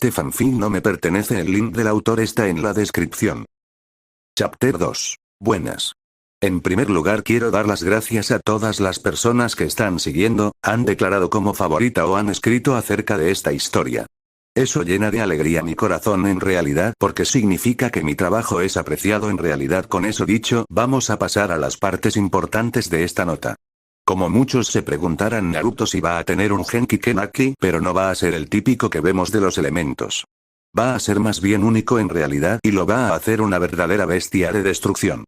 este fanfic no me pertenece, el link del autor está en la descripción. Chapter 2. Buenas. En primer lugar quiero dar las gracias a todas las personas que están siguiendo, han declarado como favorita o han escrito acerca de esta historia. Eso llena de alegría mi corazón en realidad porque significa que mi trabajo es apreciado en realidad. Con eso dicho, vamos a pasar a las partes importantes de esta nota. Como muchos se preguntarán, Naruto si va a tener un Genki Kenaki, pero no va a ser el típico que vemos de los elementos. Va a ser más bien único en realidad y lo va a hacer una verdadera bestia de destrucción.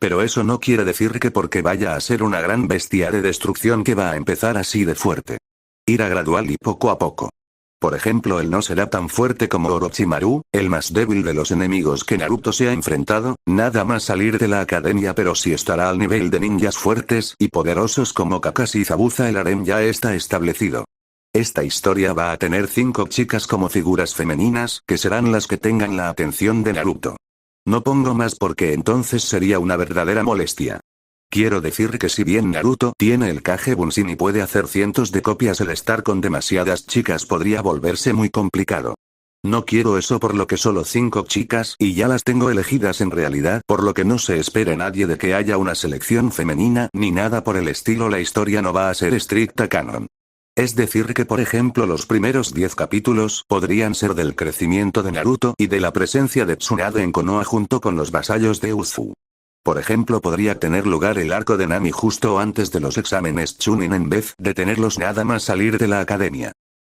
Pero eso no quiere decir que porque vaya a ser una gran bestia de destrucción que va a empezar así de fuerte. Irá gradual y poco a poco. Por ejemplo, él no será tan fuerte como Orochimaru, el más débil de los enemigos que Naruto se ha enfrentado, nada más salir de la academia, pero sí estará al nivel de ninjas fuertes y poderosos como Kakashi y Zabuza. El harem ya está establecido. Esta historia va a tener 5 chicas como figuras femeninas, que serán las que tengan la atención de Naruto. No pongo más porque entonces sería una verdadera molestia. Quiero decir que si bien Naruto tiene el Kage Bunshin y puede hacer cientos de copias, el estar con demasiadas chicas podría volverse muy complicado. No quiero eso, por lo que solo 5 chicas y ya las tengo elegidas en realidad, por lo que no se espere nadie de que haya una selección femenina ni nada por el estilo. La historia no va a ser estricta canon. Es decir que por ejemplo los primeros 10 capítulos podrían ser del crecimiento de Naruto y de la presencia de Tsunade en Konoha junto con los vasallos de Uzu. Por ejemplo, podría tener lugar el arco de Nami justo antes de los exámenes Chunin en vez de tenerlos nada más salir de la academia.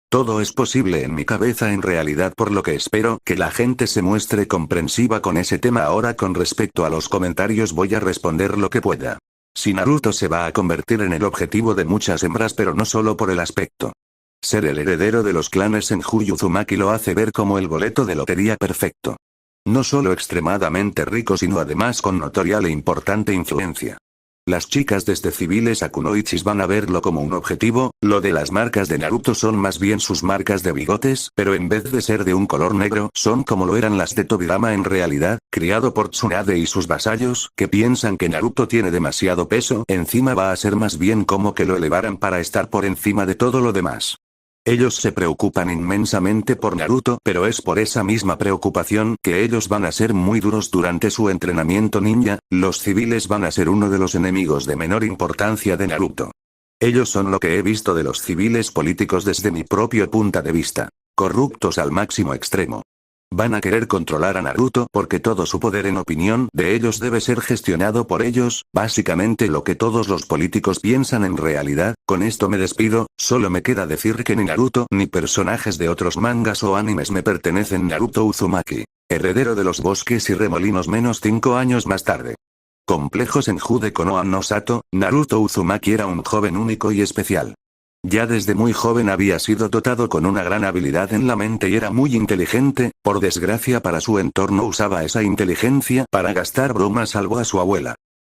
Todo es posible en mi cabeza en realidad, por lo que espero que la gente se muestre comprensiva con ese tema. Ahora con respecto a los comentarios voy a responder lo que pueda. Si Naruto se va a convertir en el objetivo de muchas hembras, pero no solo por el aspecto. Ser el heredero de los clanes Senju y Uzumaki lo hace ver como el boleto de lotería perfecto. No solo extremadamente rico, sino además con notorial e importante influencia. Las chicas desde civiles a kunoichis van a verlo como un objetivo. Lo de las marcas de Naruto son más bien sus marcas de bigotes, pero en vez de ser de un color negro, son como lo eran las de Tobirama en realidad, criado por Tsunade y sus vasallos, que piensan que Naruto tiene demasiado peso. Encima va a ser más bien como que lo elevaran para estar por encima de todo lo demás. Ellos se preocupan inmensamente por Naruto, pero es por esa misma preocupación que ellos van a ser muy duros durante su entrenamiento ninja. Los civiles van a ser uno de los enemigos de menor importancia de Naruto. Ellos son lo que he visto de los civiles políticos desde mi propio punto de vista. Corruptos al máximo extremo. Van a querer controlar a Naruto porque todo su poder en opinión de ellos debe ser gestionado por ellos, básicamente lo que todos los políticos piensan en realidad. Con esto me despido, solo me queda decir que ni Naruto ni personajes de otros mangas o animes me pertenecen. Naruto Uzumaki, heredero de los bosques y remolinos. Menos 5 años más tarde. Complejo Senju de Konoha no Sato, Naruto Uzumaki era un joven único y especial. Ya desde muy joven había sido dotado con una gran habilidad en la mente y era muy inteligente. Por desgracia para su entorno usaba esa inteligencia para gastar bromas, salvo a su abuela.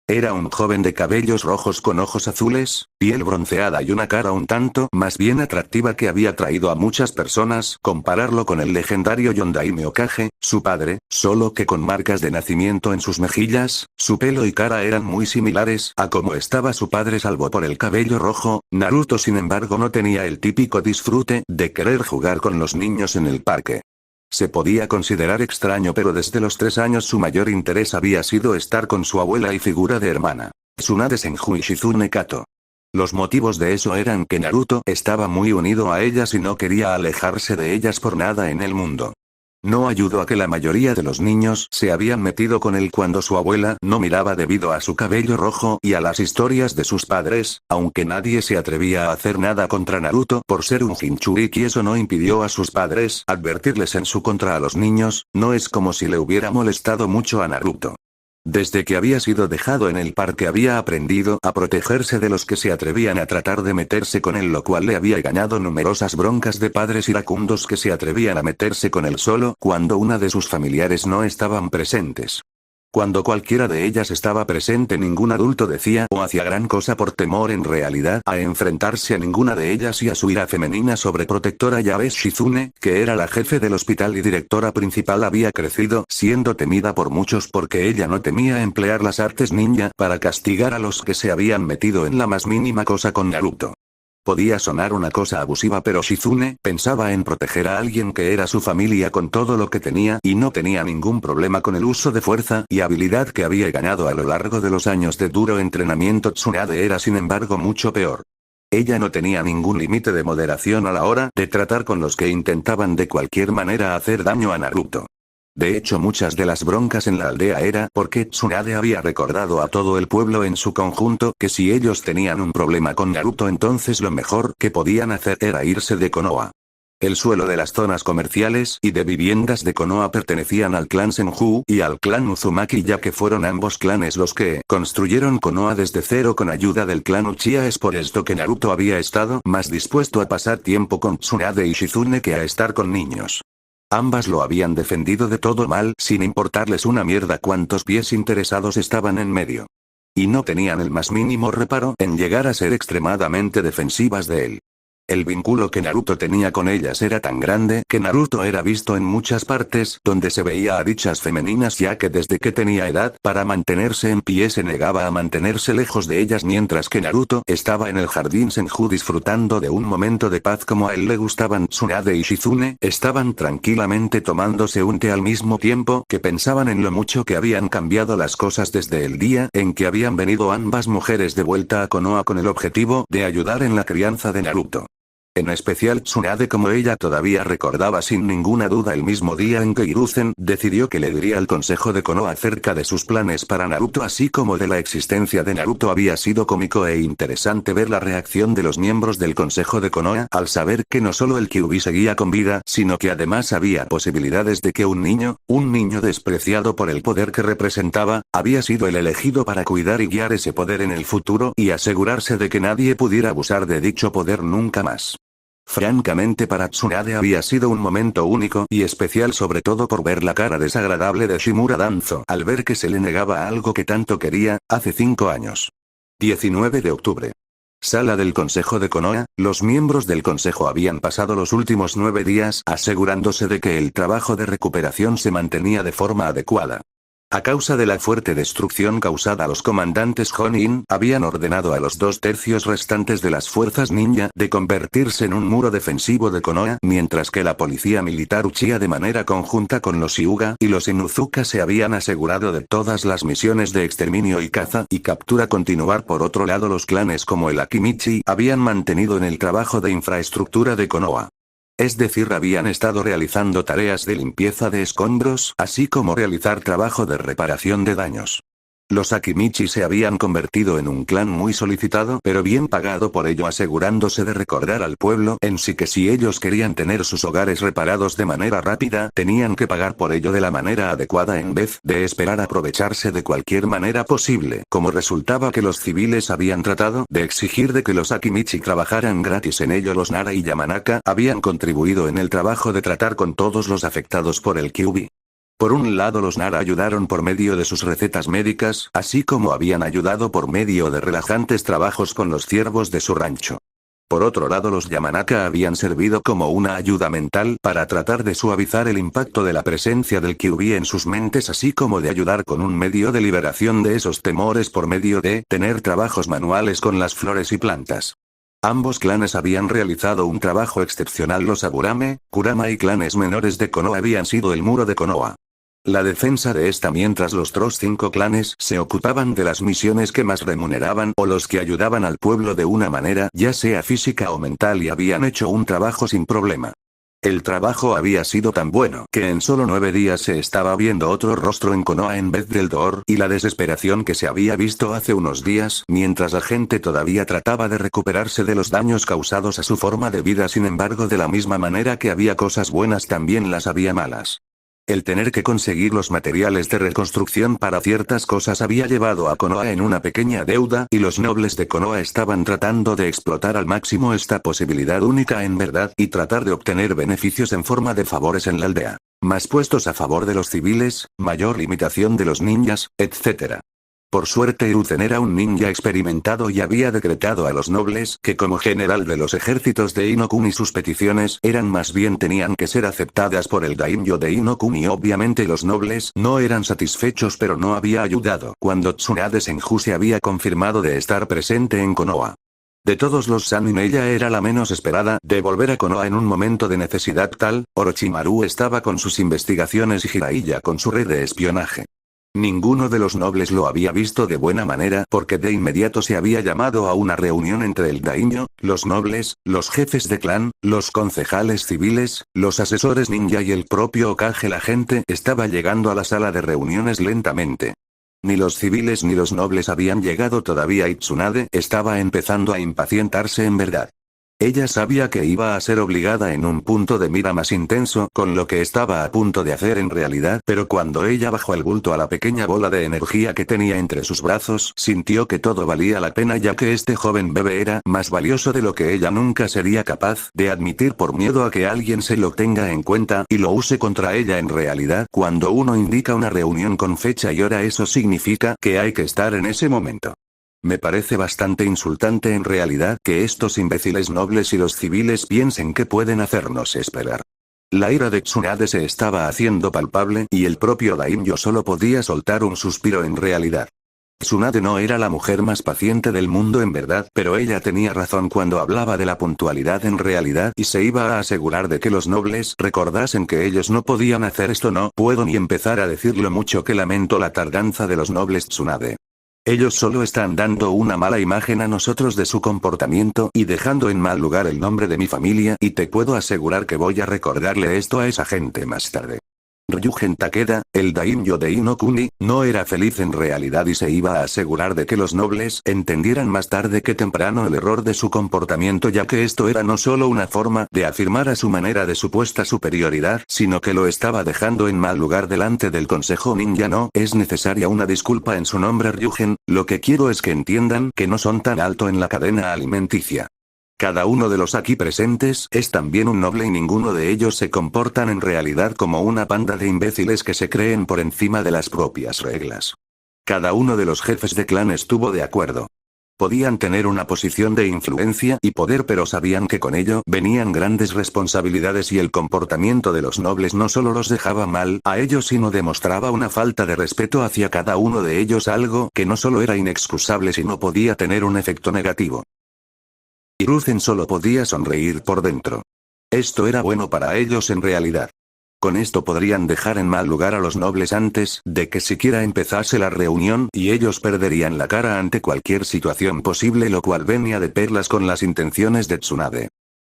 Era un joven de cabellos rojos con ojos azules, piel bronceada y una cara un tanto más bien atractiva que había atraído a muchas personas. Compararlo con el legendario Yondaime Hokage, su padre, solo que con marcas de nacimiento en sus mejillas. Su pelo y cara eran muy similares a como estaba su padre salvo por el cabello rojo. Naruto sin embargo no tenía el típico disfrute de querer jugar con los niños en el parque. Se podía considerar extraño, pero desde los 3 años su mayor interés había sido estar con su abuela y figura de hermana, Tsunade Senju y Shizune Kato. Los motivos de eso eran que Naruto estaba muy unido a ellas y no quería alejarse de ellas por nada en el mundo. No ayudó a que la mayoría de los niños se habían metido con él cuando su abuela no miraba debido a su cabello rojo y a las historias de sus padres, aunque nadie se atrevía a hacer nada contra Naruto por ser un Jinchuriki. Eso no impidió a sus padres advertirles en su contra a los niños. No es como si le hubiera molestado mucho a Naruto. Desde que había sido dejado en el parque había aprendido a protegerse de los que se atrevían a tratar de meterse con él, lo cual le había ganado numerosas broncas de padres iracundos que se atrevían a meterse con él solo cuando una de sus familiares no estaban presentes. Cuando cualquiera de ellas estaba presente, ningún adulto decía o hacía gran cosa por temor en realidad a enfrentarse a ninguna de ellas y a su ira femenina sobreprotectora. Ya ves, Shizune, que era la jefe del hospital y directora principal, había crecido siendo temida por muchos porque ella no temía emplear las artes ninja para castigar a los que se habían metido en la más mínima cosa con Naruto. Podía sonar una cosa abusiva, pero Shizune pensaba en proteger a alguien que era su familia con todo lo que tenía y no tenía ningún problema con el uso de fuerza y habilidad que había ganado a lo largo de los años de duro entrenamiento. Tsunade era sin embargo mucho peor. Ella no tenía ningún límite de moderación a la hora de tratar con los que intentaban de cualquier manera hacer daño a Naruto. De hecho, muchas de las broncas en la aldea era porque Tsunade había recordado a todo el pueblo en su conjunto que si ellos tenían un problema con Naruto, entonces lo mejor que podían hacer era irse de Konoha. El suelo de las zonas comerciales y de viviendas de Konoha pertenecían al clan Senju y al clan Uzumaki, ya que fueron ambos clanes los que construyeron Konoha desde cero con ayuda del clan Uchiha. Es por esto que Naruto había estado más dispuesto a pasar tiempo con Tsunade y Shizune que a estar con niños. Ambas lo habían defendido de todo mal sin importarles una mierda cuántos pies interesados estaban en medio. Y no tenían el más mínimo reparo en llegar a ser extremadamente defensivas de él. El vínculo que Naruto tenía con ellas era tan grande que Naruto era visto en muchas partes donde se veía a dichas femeninas, ya que desde que tenía edad para mantenerse en pie se negaba a mantenerse lejos de ellas, mientras que Naruto estaba en el jardín Senju disfrutando de un momento de paz como a él le gustaban. Tsunade y Shizune estaban tranquilamente tomándose un té al mismo tiempo que pensaban en lo mucho que habían cambiado las cosas desde el día en que habían venido ambas mujeres de vuelta a Konoha con el objetivo de ayudar en la crianza de Naruto. En especial Tsunade, como ella todavía recordaba sin ninguna duda el mismo día en que Hiruzen decidió que le diría el consejo de Konoha acerca de sus planes para Naruto así como de la existencia de Naruto. Había sido cómico e interesante ver la reacción de los miembros del consejo de Konoha al saber que no solo el Kyuubi seguía con vida, sino que además había posibilidades de que un niño despreciado por el poder que representaba, había sido el elegido para cuidar y guiar ese poder en el futuro y asegurarse de que nadie pudiera abusar de dicho poder nunca más. Francamente, para Tsunade había sido un momento único y especial, sobre todo por ver la cara desagradable de Shimura Danzo al ver que se le negaba algo que tanto quería, hace 5 años. 19 de octubre. Sala del Consejo de Konoha. Los miembros del consejo habían pasado los últimos 9 días asegurándose de que el trabajo de recuperación se mantenía de forma adecuada. A causa de la fuerte destrucción causada, los comandantes Jonin habían ordenado a los 2/3 restantes de las fuerzas ninja de convertirse en un muro defensivo de Konoha, mientras que la policía militar Uchiha de manera conjunta con los Hyuga y los Inuzuka se habían asegurado de todas las misiones de exterminio y caza y captura continuar. Por otro lado, los clanes como el Akimichi habían mantenido en el trabajo de infraestructura de Konoha. Es decir, habían estado realizando tareas de limpieza de escombros, así como realizar trabajo de reparación de daños. Los Akimichi se habían convertido en un clan muy solicitado pero bien pagado por ello, asegurándose de recordar al pueblo en sí que si ellos querían tener sus hogares reparados de manera rápida, tenían que pagar por ello de la manera adecuada en vez de esperar aprovecharse de cualquier manera posible. Como resultaba que los civiles habían tratado de exigir de que los Akimichi trabajaran gratis en ello, los Nara y Yamanaka habían contribuido en el trabajo de tratar con todos los afectados por el Kyuubi. Por un lado, los Nara ayudaron por medio de sus recetas médicas, así como habían ayudado por medio de relajantes trabajos con los ciervos de su rancho. Por otro lado, los Yamanaka habían servido como una ayuda mental para tratar de suavizar el impacto de la presencia del Kyuubi en sus mentes, así como de ayudar con un medio de liberación de esos temores por medio de tener trabajos manuales con las flores y plantas. Ambos clanes habían realizado un trabajo excepcional. Los Aburame, Kurama y clanes menores de Konoha habían sido el muro de Konoha. La defensa de esta, mientras los otros 5 clanes se ocupaban de las misiones que más remuneraban o los que ayudaban al pueblo de una manera ya sea física o mental, y habían hecho un trabajo sin problema. El trabajo había sido tan bueno que en solo 9 días se estaba viendo otro rostro en Konoha en vez del dolor y la desesperación que se había visto hace unos días, mientras la gente todavía trataba de recuperarse de los daños causados a su forma de vida. Sin embargo, de la misma manera que había cosas buenas, también las había malas. El tener que conseguir los materiales de reconstrucción para ciertas cosas había llevado a Konoha en una pequeña deuda, y los nobles de Konoha estaban tratando de explotar al máximo esta posibilidad única en verdad y tratar de obtener beneficios en forma de favores en la aldea. Más puestos a favor de los civiles, mayor limitación de los ninjas, etc. Por suerte, Hiruzen era un ninja experimentado y había decretado a los nobles que como general de los ejércitos de Inokuni sus peticiones eran más bien tenían que ser aceptadas por el daimyo de Inokuni. Obviamente los nobles no eran satisfechos, pero no había ayudado cuando Tsunade Senju se había confirmado de estar presente en Konoha. De todos los Sannin ella era la menos esperada de volver a Konoha en un momento de necesidad tal. Orochimaru estaba con sus investigaciones y Jiraiya con su red de espionaje. Ninguno de los nobles lo había visto de buena manera porque de inmediato se había llamado a una reunión entre el daimyo, los nobles, los jefes de clan, los concejales civiles, los asesores ninja y el propio Hokage. La gente estaba llegando a la sala de reuniones lentamente. Ni los civiles ni los nobles habían llegado todavía y Tsunade estaba empezando a impacientarse en verdad. Ella sabía que iba a ser obligada en un punto de mira más intenso con lo que estaba a punto de hacer en realidad, pero cuando ella bajó el bulto a la pequeña bola de energía que tenía entre sus brazos, sintió que todo valía la pena ya que este joven bebé era más valioso de lo que ella nunca sería capaz de admitir por miedo a que alguien se lo tenga en cuenta y lo use contra ella. En realidad, cuando uno indica una reunión con fecha y hora, eso significa que hay que estar en ese momento. Me parece bastante insultante en realidad que estos imbéciles nobles y los civiles piensen que pueden hacernos esperar. La ira de Tsunade se estaba haciendo palpable y el propio daimyo solo podía soltar un suspiro en realidad. Tsunade no era la mujer más paciente del mundo en verdad, pero ella tenía razón cuando hablaba de la puntualidad en realidad y se iba a asegurar de que los nobles recordasen que ellos no podían hacer esto. No puedo ni empezar a decir lo mucho que lamento la tardanza de los nobles Tsunade. Ellos solo están dando una mala imagen a nosotros de su comportamiento y dejando en mal lugar el nombre de mi familia, y te puedo asegurar que voy a recordarle esto a esa gente más tarde. Ryugen Takeda, el daimyo de Inokuni, no era feliz en realidad y se iba a asegurar de que los nobles entendieran más tarde que temprano el error de su comportamiento, ya que esto era no solo una forma de afirmar a su manera de supuesta superioridad, sino que lo estaba dejando en mal lugar delante del Consejo Ninja. No es necesaria una disculpa en su nombre, Ryugen, lo que quiero es que entiendan que no son tan alto en la cadena alimenticia. Cada uno de los aquí presentes es también un noble y ninguno de ellos se comportan en realidad como una panda de imbéciles que se creen por encima de las propias reglas. Cada uno de los jefes de clan estuvo de acuerdo. Podían tener una posición de influencia y poder, pero sabían que con ello venían grandes responsabilidades y el comportamiento de los nobles no solo los dejaba mal a ellos, sino demostraba una falta de respeto hacia cada uno de ellos, algo que no solo era inexcusable sino podía tener un efecto negativo. Hiruzen solo podía sonreír por dentro. Esto era bueno para ellos en realidad. Con esto podrían dejar en mal lugar a los nobles antes de que siquiera empezase la reunión y ellos perderían la cara ante cualquier situación posible, lo cual venía de perlas con las intenciones de Tsunade.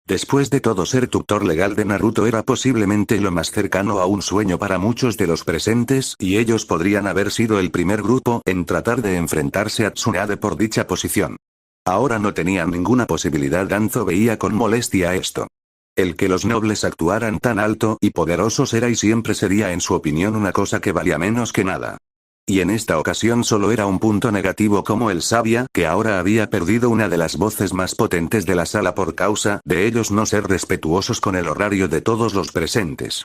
Después de todo, ser tutor legal de Naruto era posiblemente lo más cercano a un sueño para muchos de los presentes y ellos podrían haber sido el primer grupo en tratar de enfrentarse a Tsunade por dicha posición. Ahora no tenían ninguna posibilidad. Danzo veía con molestia esto. El que los nobles actuaran tan alto y poderosos era y siempre sería en su opinión una cosa que valía menos que nada. Y en esta ocasión solo era un punto negativo, como él sabía que ahora había perdido una de las voces más potentes de la sala por causa de ellos no ser respetuosos con el horario de todos los presentes.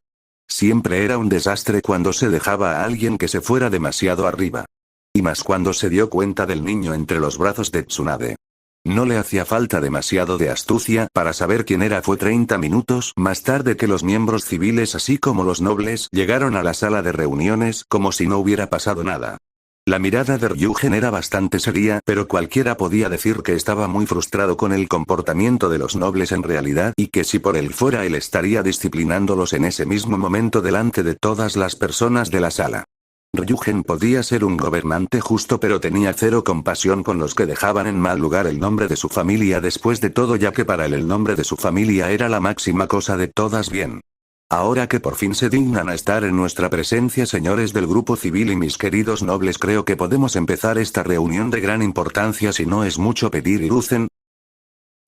Siempre era un desastre cuando se dejaba a alguien que se fuera demasiado arriba. Y más cuando se dio cuenta del niño entre los brazos de Tsunade. No le hacía falta demasiado de astucia para saber quién era. Fue 30 minutos más tarde que los miembros civiles así como los nobles llegaron a la sala de reuniones como si no hubiera pasado nada. La mirada de Ryugen era bastante seria, pero cualquiera podía decir que estaba muy frustrado con el comportamiento de los nobles en realidad y que si por él fuera él estaría disciplinándolos en ese mismo momento delante de todas las personas de la sala. Ryugen podía ser un gobernante justo, pero tenía cero compasión con los que dejaban en mal lugar el nombre de su familia después de todo, ya que para él el nombre de su familia era la máxima cosa de todas. Bien. Ahora que por fin se dignan a estar en nuestra presencia, señores del grupo civil y mis queridos nobles, creo que podemos empezar esta reunión de gran importancia si no es mucho pedir. Hiruzen.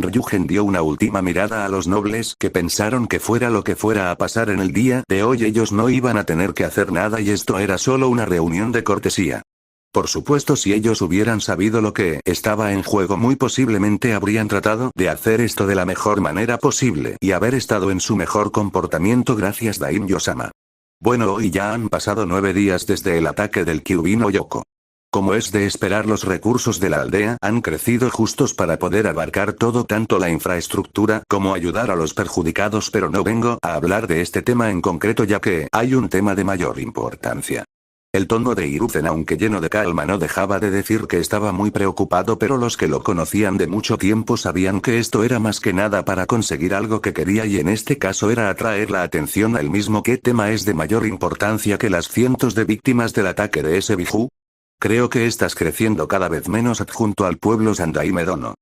Ryugen dio una última mirada a los nobles que pensaron que fuera lo que fuera a pasar en el día de hoy ellos no iban a tener que hacer nada y esto era solo una reunión de cortesía. Por supuesto, si ellos hubieran sabido lo que estaba en juego, muy posiblemente habrían tratado de hacer esto de la mejor manera posible y haber estado en su mejor comportamiento. Gracias, Daimyo-sama. Bueno, hoy ya han pasado 9 días desde el ataque del Kyubin Yoko. Como es de esperar, los recursos de la aldea han crecido justos para poder abarcar todo, tanto la infraestructura como ayudar a los perjudicados, pero no vengo a hablar de este tema en concreto ya que hay un tema de mayor importancia. El tono de Hiruzen, aunque lleno de calma, no dejaba de decir que estaba muy preocupado, pero los que lo conocían de mucho tiempo sabían que esto era más que nada para conseguir algo que quería, y en este caso era atraer la atención a él mismo. ¿Qué tema es de mayor importancia que las cientos de víctimas del ataque de ese Biju? Creo que estás creciendo cada vez menos adjunto al pueblo Sandai Medono.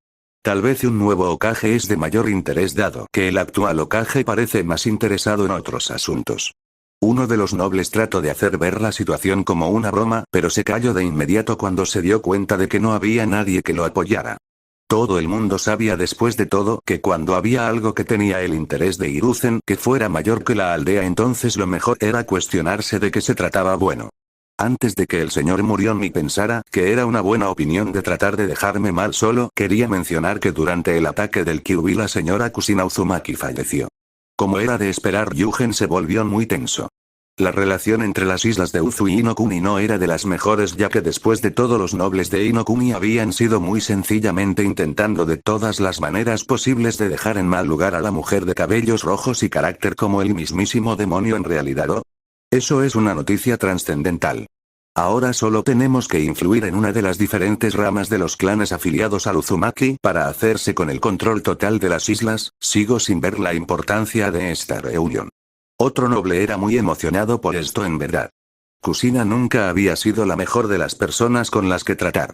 Tal vez un nuevo Hokage es de mayor interés, dado que el actual Hokage parece más interesado en otros asuntos. Uno de los nobles trató de hacer ver la situación como una broma, pero se calló de inmediato cuando se dio cuenta de que no había nadie que lo apoyara. Todo el mundo sabía, después de todo, que cuando había algo que tenía el interés de Hiruzen que fuera mayor que la aldea, entonces lo mejor era cuestionarse de qué se trataba. Bueno. Antes de que el señor Muriomi pensara que era una buena opinión de tratar de dejarme mal solo, quería mencionar que durante el ataque del Kyuubi la señora Kusina Uzumaki falleció. Como era de esperar, Yugen se volvió muy tenso. La relación entre las islas de Uzu y Inokuni no era de las mejores, ya que después de todo los nobles de Inokuni habían sido muy sencillamente intentando de todas las maneras posibles de dejar en mal lugar a la mujer de cabellos rojos y carácter como el mismísimo demonio en realidad. ¿Oh? Eso es una noticia trascendental. Ahora solo tenemos que influir en una de las diferentes ramas de los clanes afiliados al Uzumaki para hacerse con el control total de las islas. Sigo sin ver la importancia de esta reunión. Otro noble era muy emocionado por esto, en verdad. Kusina nunca había sido la mejor de las personas con las que tratar.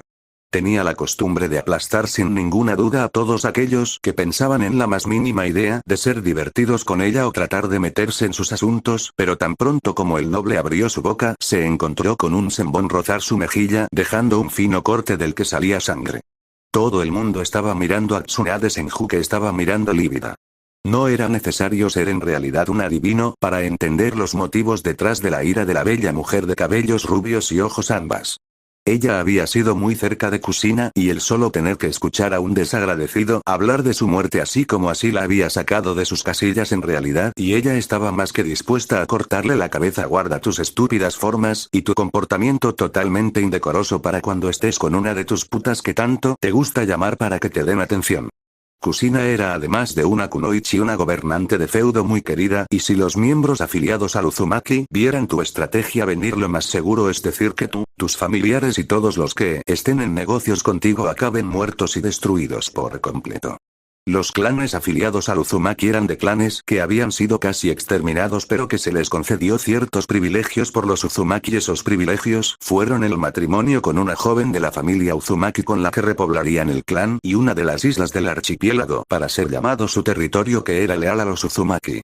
Tenía la costumbre de aplastar sin ninguna duda a todos aquellos que pensaban en la más mínima idea de ser divertidos con ella o tratar de meterse en sus asuntos, pero tan pronto como el noble abrió su boca, se encontró con un sembón rozar su mejilla, dejando un fino corte del que salía sangre. Todo el mundo estaba mirando a Tsunade Senju, que estaba mirando lívida. No era necesario ser en realidad un adivino para entender los motivos detrás de la ira de la bella mujer de cabellos rubios y ojos ambas. Ella había sido muy cerca de Kusina, y el solo tener que escuchar a un desagradecido hablar de su muerte así como así la había sacado de sus casillas en realidad, y ella estaba más que dispuesta a cortarle la cabeza. Guarda tus estúpidas formas y tu comportamiento totalmente indecoroso para cuando estés con una de tus putas que tanto te gusta llamar para que te den atención. Kusina era, además de una kunoichi, una gobernante de feudo muy querida, y si los miembros afiliados al Uzumaki vieran tu estrategia venir, lo más seguro es decir que tú, tus familiares y todos los que estén en negocios contigo acaben muertos y destruidos por completo. Los clanes afiliados al Uzumaki eran de clanes que habían sido casi exterminados, pero que se les concedió ciertos privilegios por los Uzumaki. Esos privilegios fueron el matrimonio con una joven de la familia Uzumaki con la que repoblarían el clan y una de las islas del archipiélago para ser llamado su territorio, que era leal a los Uzumaki.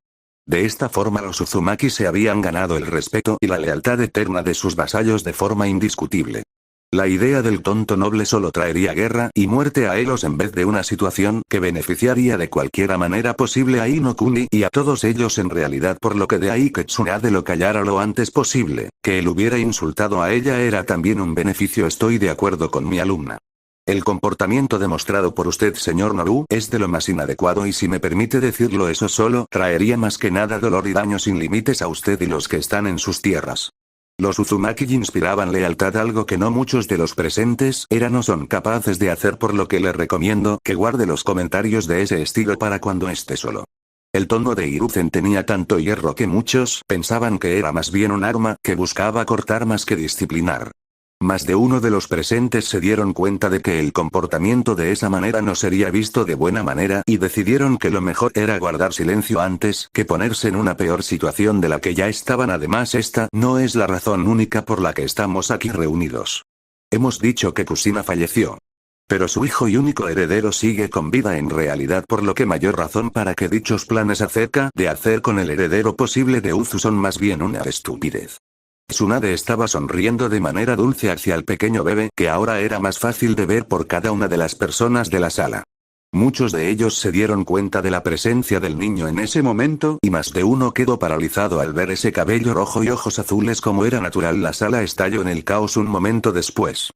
De esta forma los Uzumaki se habían ganado el respeto y la lealtad eterna de sus vasallos de forma indiscutible. La idea del tonto noble solo traería guerra y muerte a Elos en vez de una situación que beneficiaría de cualquier manera posible a Inokuni y a todos ellos en realidad, por lo que de ahí que Tsunade lo callara lo antes posible. Que él hubiera insultado a ella era también un beneficio. Estoy de acuerdo con mi alumna. El comportamiento demostrado por usted, señor Nobu, es de lo más inadecuado, y si me permite decirlo, eso solo traería más que nada dolor y daño sin límites a usted y los que están en sus tierras. Los Uzumaki inspiraban lealtad, algo que no muchos de los presentes eran o son capaces de hacer, por lo que le recomiendo que guarde los comentarios de ese estilo para cuando esté solo. El tono de Hiruzen tenía tanto hierro que muchos pensaban que era más bien un arma que buscaba cortar más que disciplinar. Más de uno de los presentes se dieron cuenta de que el comportamiento de esa manera no sería visto de buena manera, y decidieron que lo mejor era guardar silencio antes que ponerse en una peor situación de la que ya estaban. Además, esta no es la razón única por la que estamos aquí reunidos. Hemos dicho que Kusina falleció. Pero su hijo y único heredero sigue con vida en realidad, por lo que mayor razón para que dichos planes acerca de hacer con el heredero posible de Uzu son más bien una estupidez. Tsunade estaba sonriendo de manera dulce hacia el pequeño bebé, que ahora era más fácil de ver por cada una de las personas de la sala. Muchos de ellos se dieron cuenta de la presencia del niño en ese momento, y más de uno quedó paralizado al ver ese cabello rojo y ojos azules. Como era natural, la sala estalló en el caos un momento después.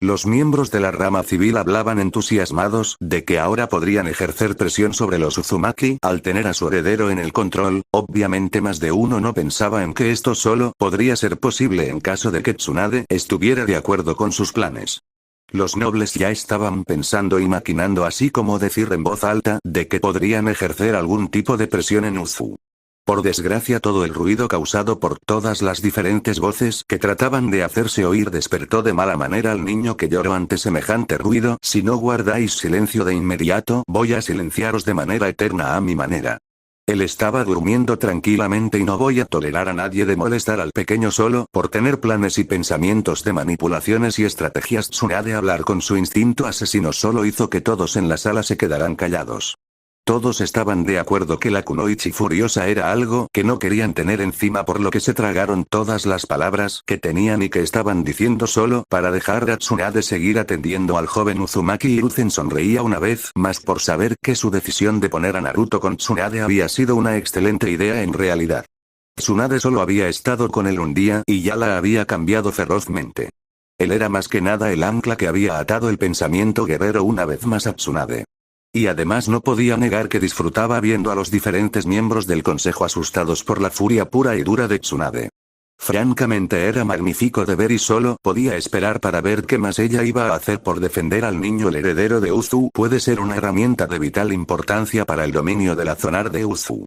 Los miembros de la rama civil hablaban entusiasmados de que ahora podrían ejercer presión sobre los Uzumaki al tener a su heredero en el control. Obviamente más de uno no pensaba en que esto solo podría ser posible en caso de que Tsunade estuviera de acuerdo con sus planes. Los nobles ya estaban pensando y maquinando, así como decir en voz alta, de que podrían ejercer algún tipo de presión en Uzu. Por desgracia todo el ruido causado por todas las diferentes voces que trataban de hacerse oír despertó de mala manera al niño que lloró ante semejante ruido. Si no guardáis silencio de inmediato, voy a silenciaros de manera eterna a mi manera. Él estaba durmiendo tranquilamente y no voy a tolerar a nadie de molestar al pequeño solo por tener planes y pensamientos de manipulaciones y estrategias. Tsunade hablar con su instinto asesino solo hizo que todos en la sala se quedaran callados. Todos estaban de acuerdo que la kunoichi furiosa era algo que no querían tener encima, por lo que se tragaron todas las palabras que tenían y que estaban diciendo solo para dejar a Tsunade seguir atendiendo al joven Uzumaki. Hiruzen sonreía una vez más por saber que su decisión de poner a Naruto con Tsunade había sido una excelente idea en realidad. Tsunade solo había estado con él un día y ya la había cambiado ferozmente. Él era más que nada el ancla que había atado el pensamiento guerrero una vez más a Tsunade. Y además no podía negar que disfrutaba viendo a los diferentes miembros del consejo asustados por la furia pura y dura de Tsunade. Francamente era magnífico de ver y solo podía esperar para ver qué más ella iba a hacer por defender al niño. El heredero de Uzu puede ser una herramienta de vital importancia para el dominio de la zona de Uzu.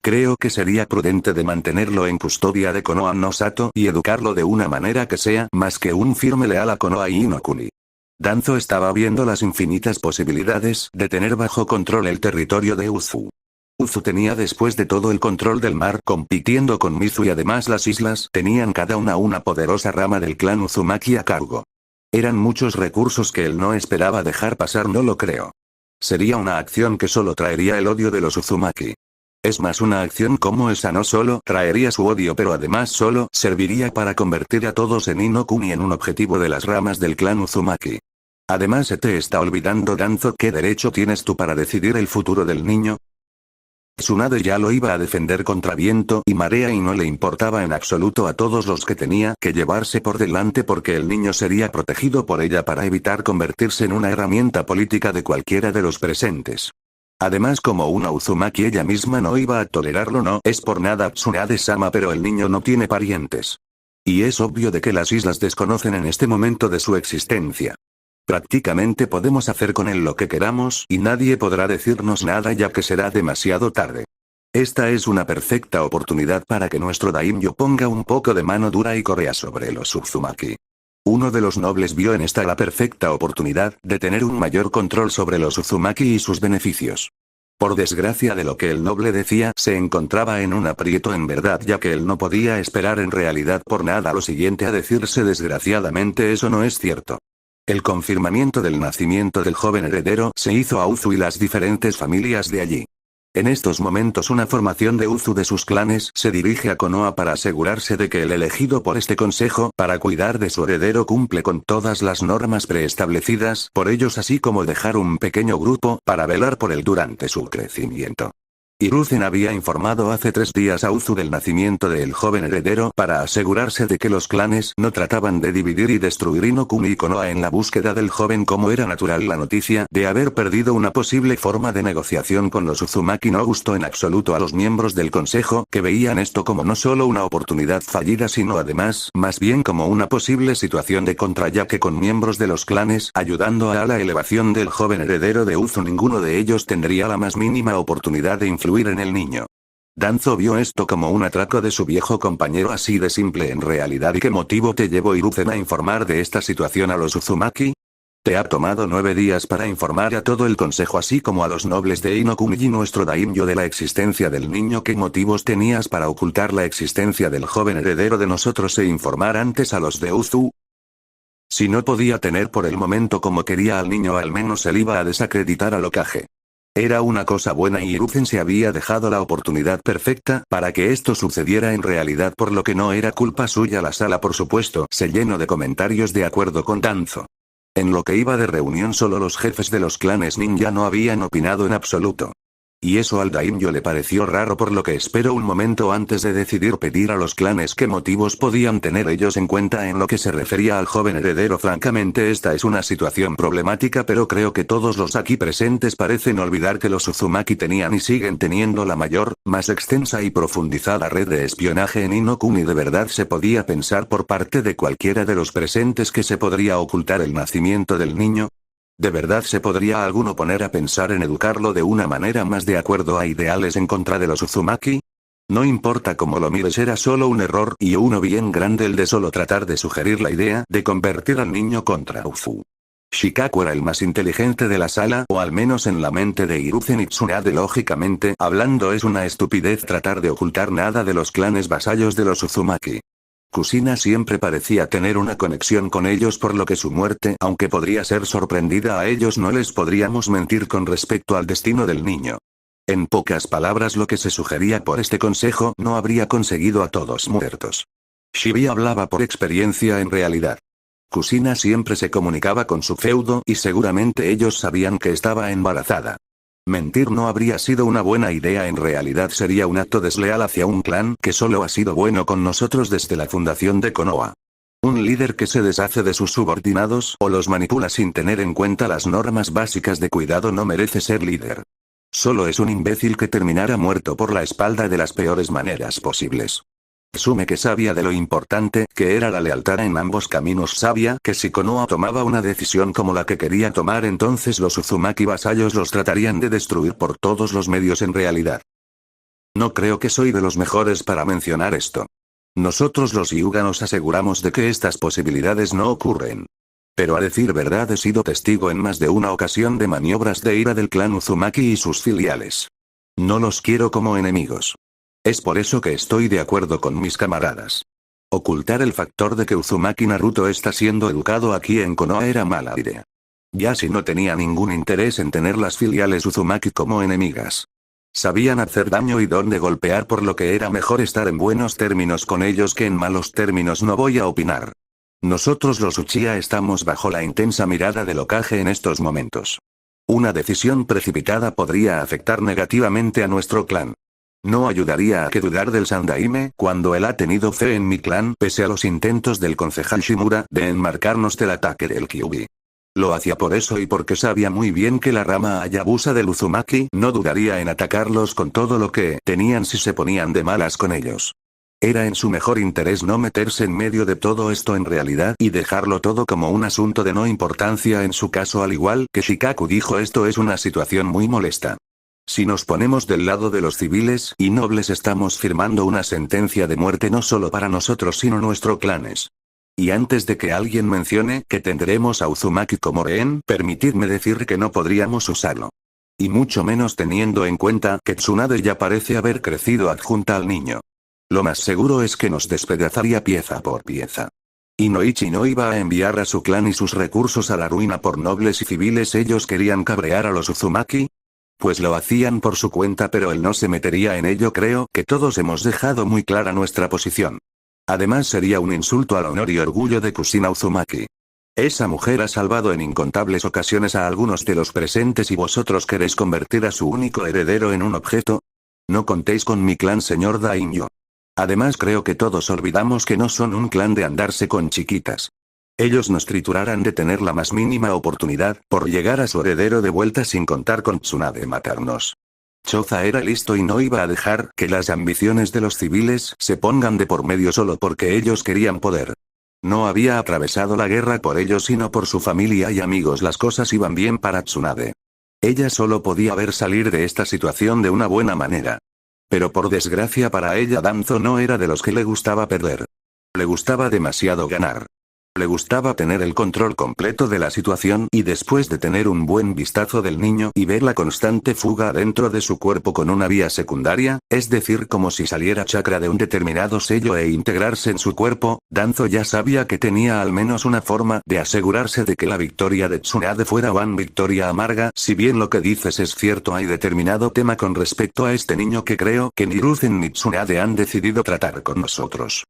Creo que sería prudente de mantenerlo en custodia de Konoha no Sato y educarlo de una manera que sea más que un firme leal a Konoha y Inokuni. Danzo estaba viendo las infinitas posibilidades de tener bajo control el territorio de Uzu. Uzu tenía después de todo el control del mar compitiendo con Mizu y además las islas tenían cada una poderosa rama del clan Uzumaki a cargo. Eran muchos recursos que él no esperaba dejar pasar, no lo creo. Sería una acción que solo traería el odio de los Uzumaki. Es más, una acción como esa no solo traería su odio, pero además solo serviría para convertir a todos en Inokuni en un objetivo de las ramas del clan Uzumaki. Además, se te está olvidando, Danzo, ¿qué derecho tienes tú para decidir el futuro del niño? Tsunade ya lo iba a defender contra viento y marea y no le importaba en absoluto a todos los que tenía que llevarse por delante, porque el niño sería protegido por ella para evitar convertirse en una herramienta política de cualquiera de los presentes. Además, como una Uzumaki ella misma no iba a tolerarlo. No es por nada Tsunade-sama, pero el niño no tiene parientes. Y es obvio de que las islas desconocen en este momento de su existencia. Prácticamente podemos hacer con él lo que queramos y nadie podrá decirnos nada, ya que será demasiado tarde. Esta es una perfecta oportunidad para que nuestro daimyo ponga un poco de mano dura y correa sobre los Uzumaki. Uno de los nobles vio en esta la perfecta oportunidad de tener un mayor control sobre los Uzumaki y sus beneficios. Por desgracia, de lo que el noble decía, se encontraba en un aprieto en verdad, ya que él no podía esperar en realidad por nada lo siguiente a decirse. Desgraciadamente eso no es cierto. El confirmamiento del nacimiento del joven heredero se hizo a Uzu y las diferentes familias de allí. En estos momentos una formación de Uzu de sus clanes se dirige a Konoha para asegurarse de que el elegido por este consejo para cuidar de su heredero cumple con todas las normas preestablecidas por ellos, así como dejar un pequeño grupo para velar por él durante su crecimiento. Hiruzen había informado hace 3 días a Uzu del nacimiento del joven heredero para asegurarse de que los clanes no trataban de dividir y destruir Inokuni y Konoha en la búsqueda del joven. Como era natural, la noticia de haber perdido una posible forma de negociación con los Uzumaki no gustó en absoluto a los miembros del consejo, que veían esto como no solo una oportunidad fallida, sino además, más bien como una posible situación de contra, ya que con miembros de los clanes ayudando a la elevación del joven heredero de Uzu, ninguno de ellos tendría la más mínima oportunidad de influir en el niño. Danzo vio esto como un atraco de su viejo compañero, así de simple en realidad. ¿Y qué motivo te llevó, Hiruzen, a informar de esta situación a los Uzumaki? Te ha tomado 9 días para informar a todo el consejo, así como a los nobles de Inokuni y nuestro daimyo, de la existencia del niño. ¿Qué motivos tenías para ocultar la existencia del joven heredero de nosotros e informar antes a los de Uzu? Si no podía tener por el momento como quería al niño, al menos él iba a desacreditar al Hokage. Era una cosa buena y Hiruzen se había dejado la oportunidad perfecta para que esto sucediera en realidad, por lo que no era culpa suya. La sala, por supuesto, se llenó de comentarios de acuerdo con Danzo. En lo que iba de reunión, solo los jefes de los clanes ninja no habían opinado en absoluto. Y eso al daimyo le pareció raro, por lo que esperó un momento antes de decidir pedir a los clanes qué motivos podían tener ellos en cuenta en lo que se refería al joven heredero. Francamente, esta es una situación problemática, pero creo que todos los aquí presentes parecen olvidar que los Uzumaki tenían y siguen teniendo la mayor, más extensa y profundizada red de espionaje en Inokuni. ¿De verdad se podía pensar por parte de cualquiera de los presentes que se podría ocultar el nacimiento del niño? ¿De verdad se podría alguno poner a pensar en educarlo de una manera más de acuerdo a ideales en contra de los Uzumaki? No importa cómo lo mires, era solo un error y uno bien grande el de solo tratar de sugerir la idea de convertir al niño contra Ufu. Shikaku era el más inteligente de la sala, o al menos en la mente de Hiruzen y Tsunade. Lógicamente hablando, es una estupidez tratar de ocultar nada de los clanes vasallos de los Uzumaki. Kusina siempre parecía tener una conexión con ellos, por lo que su muerte, aunque podría ser sorprendida a ellos, no les podríamos mentir con respecto al destino del niño. En pocas palabras, lo que se sugería por este consejo no habría conseguido a todos muertos. Shibi hablaba por experiencia en realidad. Kusina siempre se comunicaba con su feudo y seguramente ellos sabían que estaba embarazada. Mentir no habría sido una buena idea, en realidad sería un acto desleal hacia un clan que solo ha sido bueno con nosotros desde la fundación de Konoha. Un líder que se deshace de sus subordinados o los manipula sin tener en cuenta las normas básicas de cuidado no merece ser líder. Solo es un imbécil que terminara muerto por la espalda de las peores maneras posibles. Asume que sabía de lo importante que era la lealtad en ambos caminos. Sabía que si Konoha tomaba una decisión como la que quería tomar, entonces los Uzumaki vasallos los tratarían de destruir por todos los medios. En realidad, no creo que soy de los mejores para mencionar esto. Nosotros los Hyuga nos aseguramos de que estas posibilidades no ocurren. Pero a decir verdad, he sido testigo en más de una ocasión de maniobras de ira del clan Uzumaki y sus filiales. No los quiero como enemigos. Es por eso que estoy de acuerdo con mis camaradas. Ocultar el factor de que Uzumaki Naruto está siendo educado aquí en Konoha era mala idea. Yashi no tenía ningún interés en tener las filiales Uzumaki como enemigas. Sabían hacer daño y dónde golpear, por lo que era mejor estar en buenos términos con ellos que en malos términos. No voy a opinar. Nosotros los Uchiha estamos bajo la intensa mirada del Hokage en estos momentos. Una decisión precipitada podría afectar negativamente a nuestro clan. No ayudaría a que dudar del Sandaime cuando él ha tenido fe en mi clan pese a los intentos del concejal Shimura de enmarcarnos del ataque del Kyuubi. Lo hacía por eso y porque sabía muy bien que la rama Hayabusa del Uzumaki no dudaría en atacarlos con todo lo que tenían si se ponían de malas con ellos. Era en su mejor interés no meterse en medio de todo esto en realidad y dejarlo todo como un asunto de no importancia en su caso. Al igual que Shikaku dijo, esto es una situación muy molesta. Si nos ponemos del lado de los civiles y nobles, estamos firmando una sentencia de muerte no solo para nosotros sino nuestros clanes. Y antes de que alguien mencione que tendremos a Uzumaki como rehén, permitidme decir que no podríamos usarlo. Y mucho menos teniendo en cuenta que Tsunade ya parece haber crecido adjunta al niño. Lo más seguro es que nos despedazaría pieza por pieza. Inoichi no iba a enviar a su clan y sus recursos a la ruina por nobles y civiles. Ellos querían cabrear a los Uzumaki. Pues lo hacían por su cuenta, pero él no se metería en ello. Creo que todos hemos dejado muy clara nuestra posición. Además, sería un insulto al honor y orgullo de Kusina Uzumaki. Esa mujer ha salvado en incontables ocasiones a algunos de los presentes y vosotros queréis convertir a su único heredero en un objeto. No contéis con mi clan, señor Daimyo. Además, creo que todos olvidamos que no son un clan de andarse con chiquitas. Ellos nos triturarán de tener la más mínima oportunidad por llegar a su heredero de vuelta, sin contar con Tsunade matarnos. Choza era listo y no iba a dejar que las ambiciones de los civiles se pongan de por medio solo porque ellos querían poder. No había atravesado la guerra por ellos sino por su familia y amigos. Las cosas iban bien para Tsunade. Ella solo podía ver salir de esta situación de una buena manera. Pero por desgracia para ella, Danzo no era de los que le gustaba perder. Le gustaba demasiado ganar. Le gustaba tener el control completo de la situación y después de tener un buen vistazo del niño y ver la constante fuga dentro de su cuerpo con una vía secundaria, es decir, como si saliera chakra de un determinado sello e integrarse en su cuerpo, Danzo ya sabía que tenía al menos una forma de asegurarse de que la victoria de Tsunade fuera una victoria amarga. Si bien lo que dices es cierto, hay determinado tema con respecto a este niño que creo que ni Hiruzen ni Tsunade han decidido tratar con nosotros.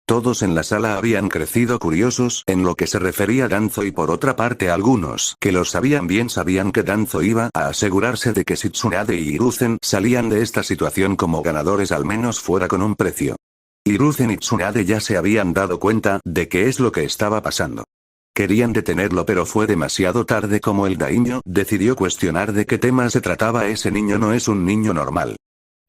Todos en la sala habían crecido curiosos en lo que se refería a Danzo y por otra parte algunos que lo sabían bien sabían que Danzo iba a asegurarse de que si Tsunade y Hiruzen salían de esta situación como ganadores, al menos fuera con un precio. Hiruzen y Tsunade ya se habían dado cuenta de qué es lo que estaba pasando. Querían detenerlo pero fue demasiado tarde. Como el daimyo decidió cuestionar de qué tema se trataba, ese niño no es un niño normal.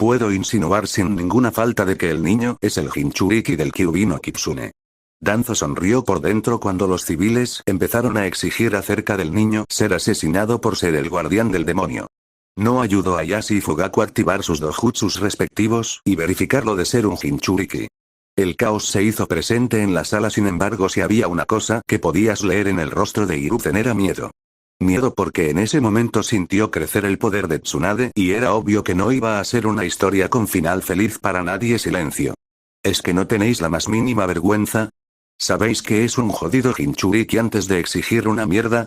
Puedo insinuar sin ninguna falta de que el niño es el Jinchuriki del Kyuubi no Kitsune. Danzo sonrió por dentro cuando los civiles empezaron a exigir acerca del niño ser asesinado por ser el guardián del demonio. No ayudó a Yasuo y Fugaku a activar sus dojutsus respectivos y verificar lo de ser un Jinchuriki. El caos se hizo presente en la sala, sin embargo, si había una cosa que podías leer en el rostro de Hiruzen era miedo. Miedo porque en ese momento sintió crecer el poder de Tsunade y era obvio que no iba a ser una historia con final feliz para nadie. Silencio. ¿Es que no tenéis la más mínima vergüenza? ¿Sabéis que es un jodido Jinchuriki antes de exigir una mierda?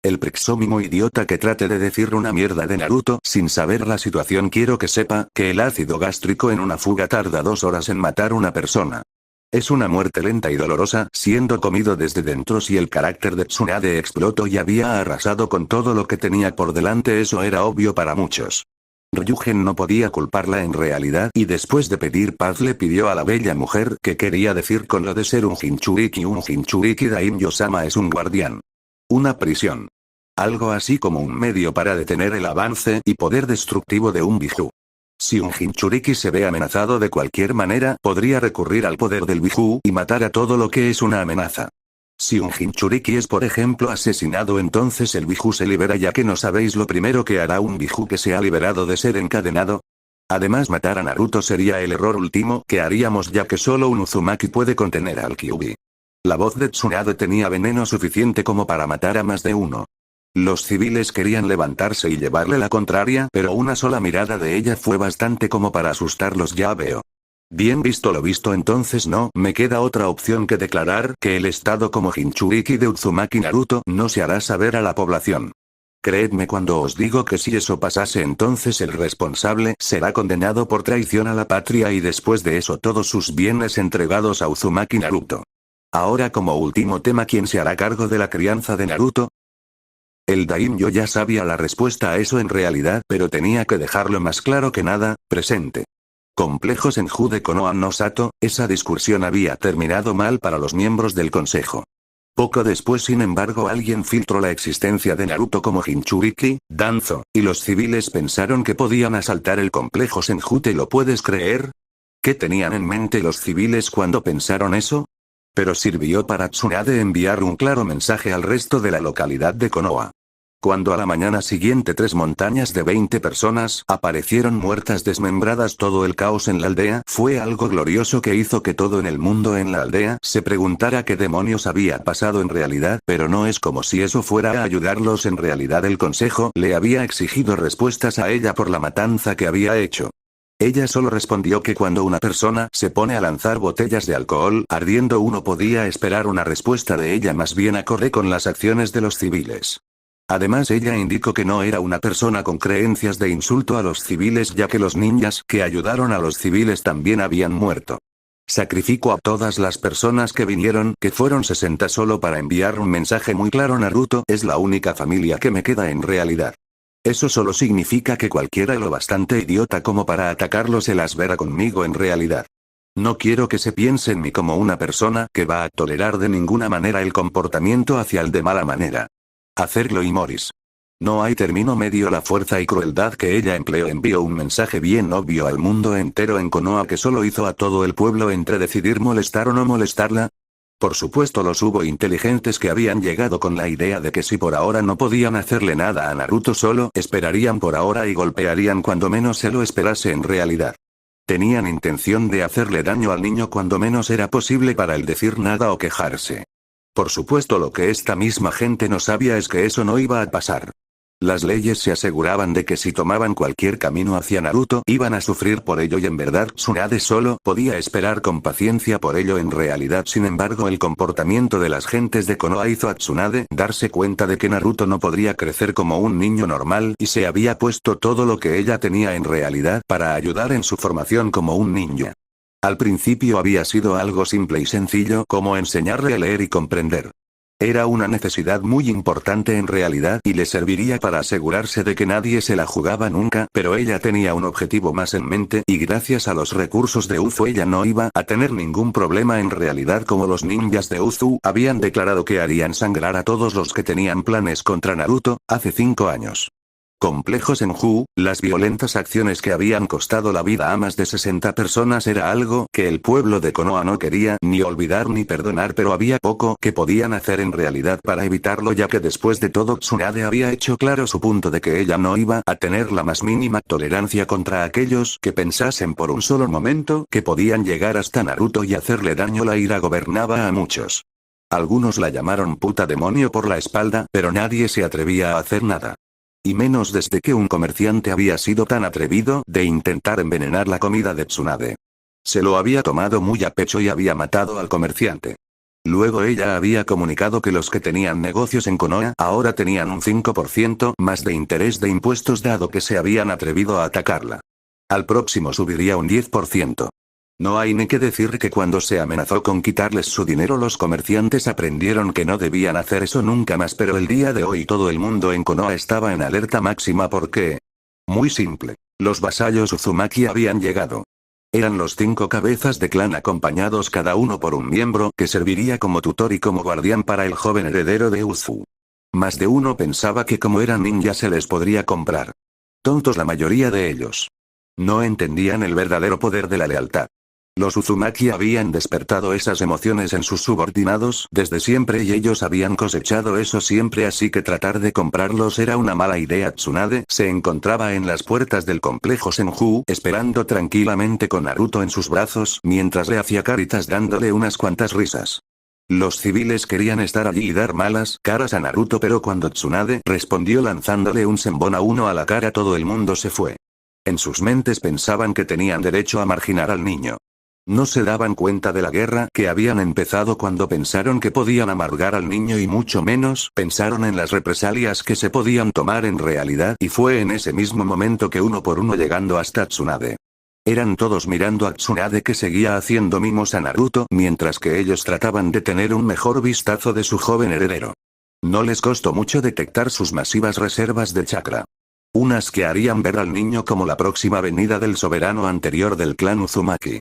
El prexómimo idiota que trate de decir una mierda de Naruto sin saber la situación, quiero que sepa que el ácido gástrico en una fuga tarda 2 horas en matar una persona. Es una muerte lenta y dolorosa, siendo comido desde dentro. Si el carácter de Tsunade explotó y había arrasado con todo lo que tenía por delante, eso era obvio para muchos. Ryugen no podía culparla en realidad, y después de pedir paz le pidió a la bella mujer qué quería decir con lo de ser un Jinchuriki. Un Jinchuriki Daimyo-sama es un guardián. Una prisión. Algo así como un medio para detener el avance y poder destructivo de un Biju. Si un Jinchuriki se ve amenazado de cualquier manera, podría recurrir al poder del Biju y matar a todo lo que es una amenaza. Si un Jinchuriki es por ejemplo asesinado, entonces el Biju se libera, ya que no sabéis lo primero que hará un Biju que se ha liberado de ser encadenado. Además, matar a Naruto sería el error último que haríamos, ya que solo un Uzumaki puede contener al Kyuubi. La voz de Tsunade tenía veneno suficiente como para matar a más de uno. Los civiles querían levantarse y llevarle la contraria, pero una sola mirada de ella fue bastante como para asustarlos. Ya veo. Bien, visto lo visto, entonces no me queda otra opción que declarar que el estado como Jinchuriki de Uzumaki Naruto no se hará saber a la población. Creedme cuando os digo que si eso pasase, entonces el responsable será condenado por traición a la patria y después de eso todos sus bienes entregados a Uzumaki Naruto. Ahora, como último tema, ¿quién se hará cargo de la crianza de Naruto? El Daimyo ya sabía la respuesta a eso en realidad, pero tenía que dejarlo más claro que nada, presente. Complejo Senju de Konoha no Sato, esa discusión había terminado mal para los miembros del consejo. Poco después, sin embargo, alguien filtró la existencia de Naruto como Jinchuriki, Danzo, y los civiles pensaron que podían asaltar el complejo Senju. ¿Te lo puedes creer? ¿Qué tenían en mente los civiles cuando pensaron eso? Pero sirvió para Tsunade enviar un claro mensaje al resto de la localidad de Konoha. Cuando a la mañana siguiente 3 montañas de 20 personas aparecieron muertas, desmembradas, todo el caos en la aldea, fue algo glorioso que hizo que todo en el mundo en la aldea se preguntara qué demonios había pasado en realidad, pero no es como si eso fuera a ayudarlos. En realidad el consejo le había exigido respuestas a ella por la matanza que había hecho. Ella solo respondió que cuando una persona se pone a lanzar botellas de alcohol ardiendo, uno podía esperar una respuesta de ella más bien acorde con las acciones de los civiles. Además, ella indicó que no era una persona con creencias de insulto a los civiles, ya que los ninjas que ayudaron a los civiles también habían muerto. Sacrifico a todas las personas que vinieron, que fueron 60, solo para enviar un mensaje muy claro. Naruto es la única familia que me queda en realidad. Eso solo significa que cualquiera lo bastante idiota como para atacarlo se las verá conmigo en realidad. No quiero que se piense en mí como una persona que va a tolerar de ninguna manera el comportamiento hacia el de mala manera. Hacerlo y moris. No hay término medio. La fuerza y crueldad que ella empleó envió un mensaje bien obvio al mundo entero en Konoha, que solo hizo a todo el pueblo entre decidir molestar o no molestarla. Por supuesto, los hubo inteligentes que habían llegado con la idea de que si por ahora no podían hacerle nada a Naruto, solo esperarían por ahora y golpearían cuando menos se lo esperase. En realidad, tenían intención de hacerle daño al niño cuando menos era posible para el decir nada o quejarse. Por supuesto, lo que esta misma gente no sabía es que eso no iba a pasar. Las leyes se aseguraban de que si tomaban cualquier camino hacia Naruto iban a sufrir por ello, y en verdad Tsunade solo podía esperar con paciencia por ello. En realidad, sin embargo, el comportamiento de las gentes de Konoha hizo a Tsunade darse cuenta de que Naruto no podría crecer como un niño normal, y se había puesto todo lo que ella tenía en realidad para ayudar en su formación como un ninja. Al principio había sido algo simple y sencillo, como enseñarle a leer y comprender. Era una necesidad muy importante en realidad y le serviría para asegurarse de que nadie se la jugaba nunca, pero ella tenía un objetivo más en mente, y gracias a los recursos de Uzu ella no iba a tener ningún problema en realidad. Como los ninjas de Uzu habían declarado que harían sangrar a todos los que tenían planes contra Naruto, hace 5 años. Complejo Senju, las violentas acciones que habían costado la vida a más de 60 personas era algo que el pueblo de Konoha no quería ni olvidar ni perdonar, pero había poco que podían hacer en realidad para evitarlo, ya que después de todo Tsunade había hecho claro su punto de que ella no iba a tener la más mínima tolerancia contra aquellos que pensasen por un solo momento que podían llegar hasta Naruto y hacerle daño. La ira gobernaba a muchos. Algunos la llamaron puta demonio por la espalda, pero nadie se atrevía a hacer nada. Y menos desde que un comerciante había sido tan atrevido de intentar envenenar la comida de Tsunade. Se lo había tomado muy a pecho y había matado al comerciante. Luego ella había comunicado que los que tenían negocios en Konoha ahora tenían un 5% más de interés de impuestos, dado que se habían atrevido a atacarla. Al próximo subiría un 10%. No hay ni que decir que cuando se amenazó con quitarles su dinero, los comerciantes aprendieron que no debían hacer eso nunca más, pero el día de hoy todo el mundo en Konoha estaba en alerta máxima porque... Muy simple. Los vasallos Uzumaki habían llegado. Eran los 5 cabezas de clan acompañados cada uno por un miembro que serviría como tutor y como guardián para el joven heredero de Uzu. Más de uno pensaba que como eran ninjas se les podría comprar. Tontos la mayoría de ellos. No entendían el verdadero poder de la lealtad. Los Uzumaki habían despertado esas emociones en sus subordinados desde siempre y ellos habían cosechado eso siempre, así que tratar de comprarlos era una mala idea. Tsunade se encontraba en las puertas del complejo Senju, esperando tranquilamente con Naruto en sus brazos, mientras le hacía caritas dándole unas cuantas risas. Los civiles querían estar allí y dar malas caras a Naruto, pero cuando Tsunade respondió lanzándole un senbon a uno a la cara, todo el mundo se fue. En sus mentes pensaban que tenían derecho a marginar al niño. No se daban cuenta de la guerra que habían empezado cuando pensaron que podían amargar al niño, y mucho menos pensaron en las represalias que se podían tomar en realidad, y fue en ese mismo momento que uno por uno, llegando hasta Tsunade. Eran todos mirando a Tsunade, que seguía haciendo mimos a Naruto mientras que ellos trataban de tener un mejor vistazo de su joven heredero. No les costó mucho detectar sus masivas reservas de chakra. Unas que harían ver al niño como la próxima venida del soberano anterior del clan Uzumaki.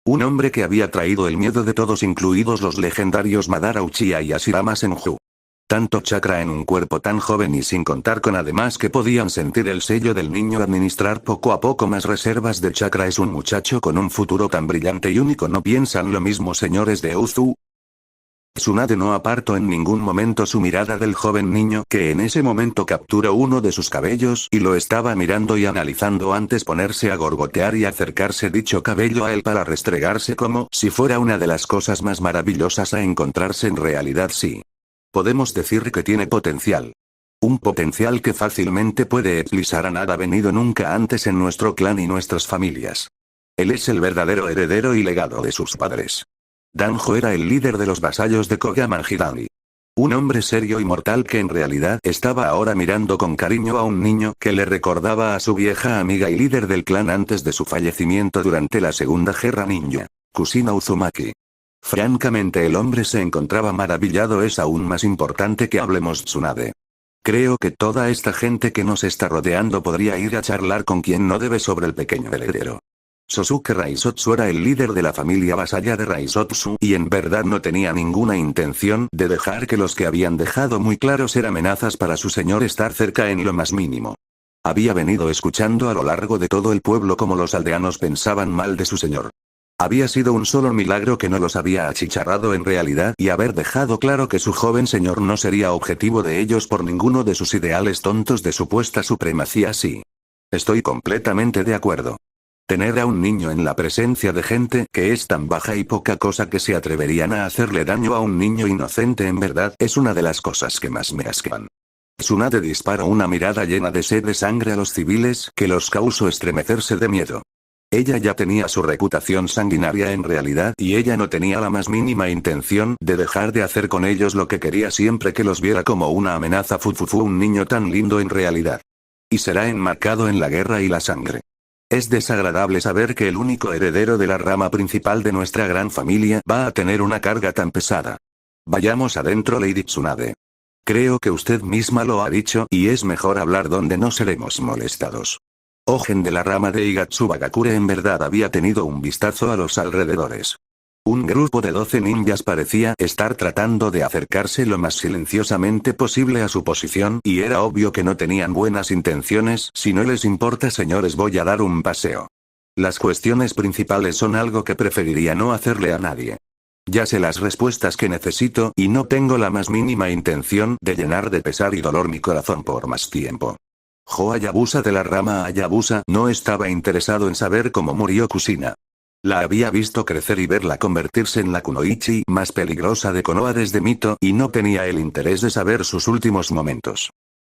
Un hombre que había traído el miedo de todos, incluidos los legendarios Madara Uchiha y Hashirama Senju. Tanto chakra en un cuerpo tan joven, y sin contar con además que podían sentir el sello del niño. Administrar poco a poco más reservas de chakra es un muchacho con un futuro tan brillante y único. ¿No piensan lo mismo, señores de Uzu? Tsunade no apartó en ningún momento su mirada del joven niño, que en ese momento capturó uno de sus cabellos y lo estaba mirando y analizando antes ponerse a gorgotear y acercarse dicho cabello a él para restregarse como si fuera una de las cosas más maravillosas a encontrarse. En realidad sí. Podemos decir que tiene potencial. Un potencial que fácilmente puede eclipsar a nada venido nunca antes en nuestro clan y nuestras familias. Él es el verdadero heredero y legado de sus padres. Danjo era el líder de los vasallos de Kogama Hidani. Un hombre serio y mortal que en realidad estaba ahora mirando con cariño a un niño que le recordaba a su vieja amiga y líder del clan antes de su fallecimiento durante la Segunda Guerra Ninja, Kushina Uzumaki. Francamente el hombre se encontraba maravillado. Es aún más importante que hablemos Tsunade. Creo que toda esta gente que nos está rodeando podría ir a charlar con quien no debe sobre el pequeño heredero. Sosuke Raizotsu era el líder de la familia vasalla de Raizotsu, y en verdad no tenía ninguna intención de dejar que los que habían dejado muy claro ser amenazas para su señor estar cerca en lo más mínimo. Había venido escuchando a lo largo de todo el pueblo cómo los aldeanos pensaban mal de su señor. Había sido un solo milagro que no los había achicharrado en realidad, y haber dejado claro que su joven señor no sería objetivo de ellos por ninguno de sus ideales tontos de supuesta supremacía. Sí. Estoy completamente de acuerdo. Tener a un niño en la presencia de gente que es tan baja y poca cosa que se atreverían a hacerle daño a un niño inocente en verdad es una de las cosas que más me asquean. Tsunade disparó una mirada llena de sed de sangre a los civiles que los causó estremecerse de miedo. Ella ya tenía su reputación sanguinaria en realidad, y ella no tenía la más mínima intención de dejar de hacer con ellos lo que quería siempre que los viera como una amenaza. Un niño tan lindo en realidad. Y será enmarcado en la guerra y la sangre. Es desagradable saber que el único heredero de la rama principal de nuestra gran familia va a tener una carga tan pesada. Vayamos adentro, Lady Tsunade. Creo que usted misma lo ha dicho, y es mejor hablar donde no seremos molestados. Ogen de la rama de Igatsubagakure en verdad había tenido un vistazo a los alrededores. Un grupo de 12 ninjas parecía estar tratando de acercarse lo más silenciosamente posible a su posición y era obvio que no tenían buenas intenciones. Si no les importa, señores, voy a dar un paseo. Las cuestiones principales son algo que preferiría no hacerle a nadie. Ya sé las respuestas que necesito y no tengo la más mínima intención de llenar de pesar y dolor mi corazón por más tiempo. Jo Hayabusa de la rama Hayabusa no estaba interesado en saber cómo murió Kushina. La había visto crecer y verla convertirse en la kunoichi más peligrosa de Konoha desde Mito y no tenía el interés de saber sus últimos momentos.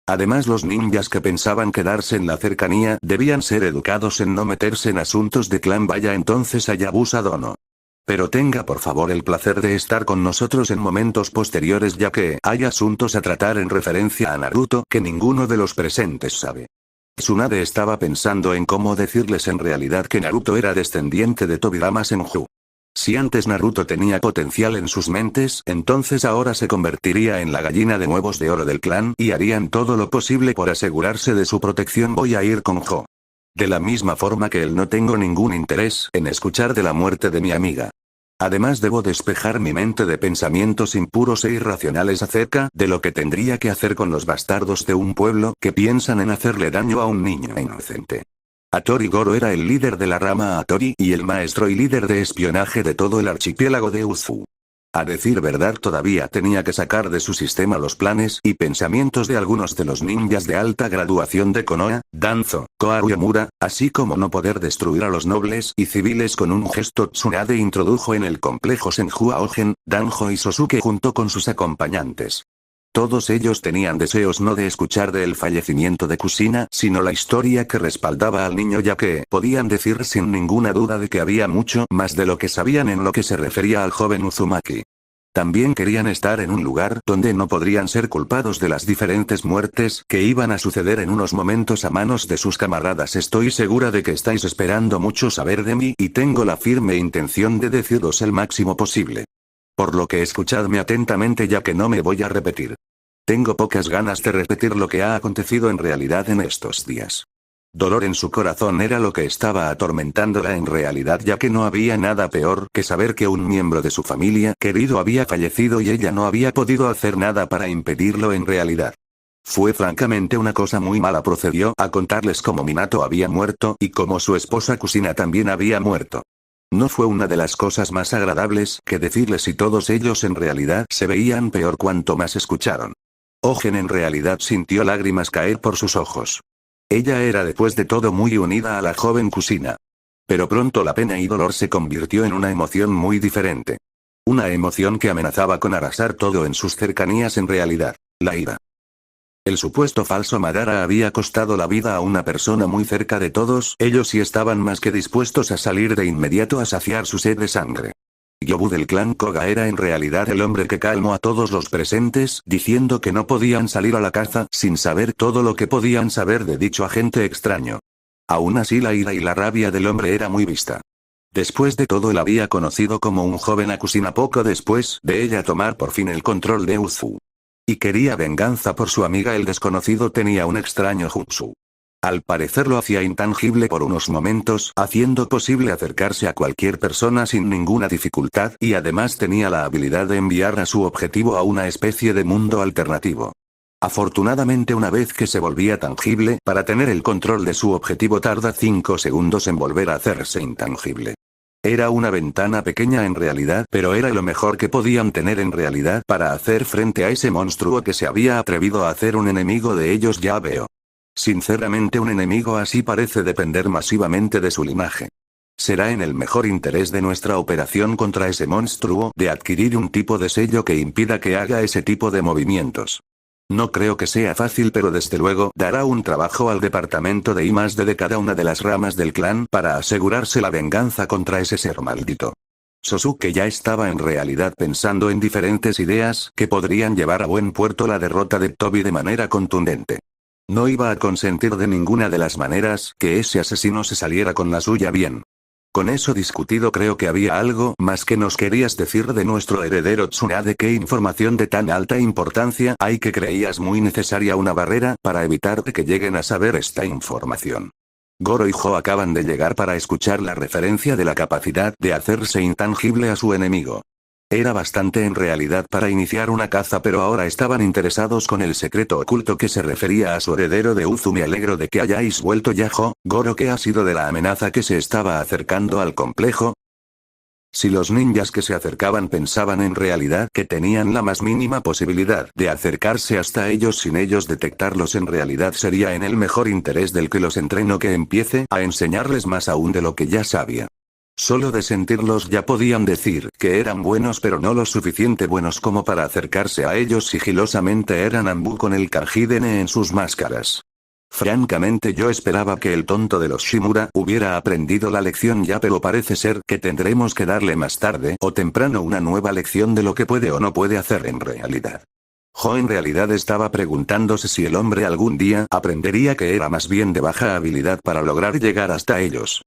Además, los ninjas que pensaban quedarse en la cercanía debían ser educados en no meterse en asuntos de clan. Vaya entonces Hayabusa Dono. Pero tenga por favor el placer de estar con nosotros en momentos posteriores, ya que hay asuntos a tratar en referencia a Naruto que ninguno de los presentes sabe. Tsunade estaba pensando en cómo decirles en realidad que Naruto era descendiente de Tobirama Senju. Si antes Naruto tenía potencial en sus mentes, entonces ahora se convertiría en la gallina de huevos de oro del clan y harían todo lo posible por asegurarse de su protección. Voy a ir con Jo. De la misma forma que él, no tengo ningún interés en escuchar de la muerte de mi amiga. Además, debo despejar mi mente de pensamientos impuros e irracionales acerca de lo que tendría que hacer con los bastardos de un pueblo que piensan en hacerle daño a un niño inocente. Hattori Goro era el líder de la rama Hattori y el maestro y líder de espionaje de todo el archipiélago de Uzu. A decir verdad, todavía tenía que sacar de su sistema los planes y pensamientos de algunos de los ninjas de alta graduación de Konoha, Danzo, Koharu y Omura, así como no poder destruir a los nobles y civiles con un gesto. Tsunade introdujo en el complejo Senju a Ogen, Danjo y Sosuke junto con sus acompañantes. Todos ellos tenían deseos no de escuchar del fallecimiento de Kushina, sino la historia que respaldaba al niño, ya que podían decir sin ninguna duda de que había mucho más de lo que sabían en lo que se refería al joven Uzumaki. También querían estar en un lugar donde no podrían ser culpados de las diferentes muertes que iban a suceder en unos momentos a manos de sus camaradas. Estoy segura de que estáis esperando mucho saber de mí y tengo la firme intención de deciros el máximo posible. Por lo que escuchadme atentamente, ya que no me voy a repetir. Tengo pocas ganas de repetir lo que ha acontecido en realidad en estos días. Dolor en su corazón era lo que estaba atormentándola en realidad, ya que no había nada peor que saber que un miembro de su familia querido había fallecido y ella no había podido hacer nada para impedirlo en realidad. Fue francamente una cosa muy mala. Procedió a contarles cómo Minato había muerto y cómo su esposa Kushina también había muerto. No fue una de las cosas más agradables que decirles, y todos ellos en realidad se veían peor cuanto más escucharon. Ogen en realidad sintió lágrimas caer por sus ojos. Ella era después de todo muy unida a la joven Kushina. Pero pronto la pena y dolor se convirtió en una emoción muy diferente. Una emoción que amenazaba con arrasar todo en sus cercanías, en realidad, la ira. El supuesto falso Madara había costado la vida a una persona muy cerca de todos ellos y estaban más que dispuestos a salir de inmediato a saciar su sed de sangre. Yobu del clan Koga era en realidad el hombre que calmó a todos los presentes, diciendo que no podían salir a la caza sin saber todo lo que podían saber de dicho agente extraño. Aún así, la ira y la rabia del hombre era muy vista. Después de todo, él había conocido como un joven a Kushina poco después de ella tomar por fin el control de Uzu. Y quería venganza por su amiga. El desconocido tenía un extraño jutsu. Al parecer lo hacía intangible por unos momentos, haciendo posible acercarse a cualquier persona sin ninguna dificultad, y además tenía la habilidad de enviar a su objetivo a una especie de mundo alternativo. Afortunadamente, una vez que se volvía tangible, para tener el control de su objetivo tarda 5 segundos en volver a hacerse intangible. Era una ventana pequeña en realidad, pero era lo mejor que podían tener en realidad para hacer frente a ese monstruo que se había atrevido a hacer un enemigo de ellos. Ya veo. Sinceramente, un enemigo así parece depender masivamente de su linaje. Será en el mejor interés de nuestra operación contra ese monstruo de adquirir un tipo de sello que impida que haga ese tipo de movimientos. No creo que sea fácil, pero desde luego dará un trabajo al departamento de I+D de cada una de las ramas del clan para asegurarse la venganza contra ese ser maldito. Sosuke ya estaba en realidad pensando en diferentes ideas que podrían llevar a buen puerto la derrota de Tobi de manera contundente. No iba a consentir de ninguna de las maneras que ese asesino se saliera con la suya bien. Con eso discutido, creo que había algo más que nos querías decir de nuestro heredero Tsunade. ¿Qué información de tan alta importancia hay que creías muy necesaria una barrera para evitar que lleguen a saber esta información? Goro y Ho acaban de llegar para escuchar la referencia de la capacidad de hacerse intangible a su enemigo. Era bastante en realidad para iniciar una caza, pero ahora estaban interesados con el secreto oculto que se refería a su heredero de Uzu. Me alegro de que hayáis vuelto ya, Ho. Goro, ¿qué ha sido de la amenaza que se estaba acercando al complejo? Si los ninjas que se acercaban pensaban en realidad que tenían la más mínima posibilidad de acercarse hasta ellos sin ellos detectarlos, en realidad sería en el mejor interés del que los entrenó que empiece a enseñarles más aún de lo que ya sabía. Solo de sentirlos ya podían decir que eran buenos, pero no lo suficiente buenos como para acercarse a ellos sigilosamente. Eran Anbu con el Kanjidene en sus máscaras. Francamente, yo esperaba que el tonto de los Shimura hubiera aprendido la lección ya, pero parece ser que tendremos que darle más tarde o temprano una nueva lección de lo que puede o no puede hacer en realidad. Ho en realidad estaba preguntándose si el hombre algún día aprendería que era más bien de baja habilidad para lograr llegar hasta ellos.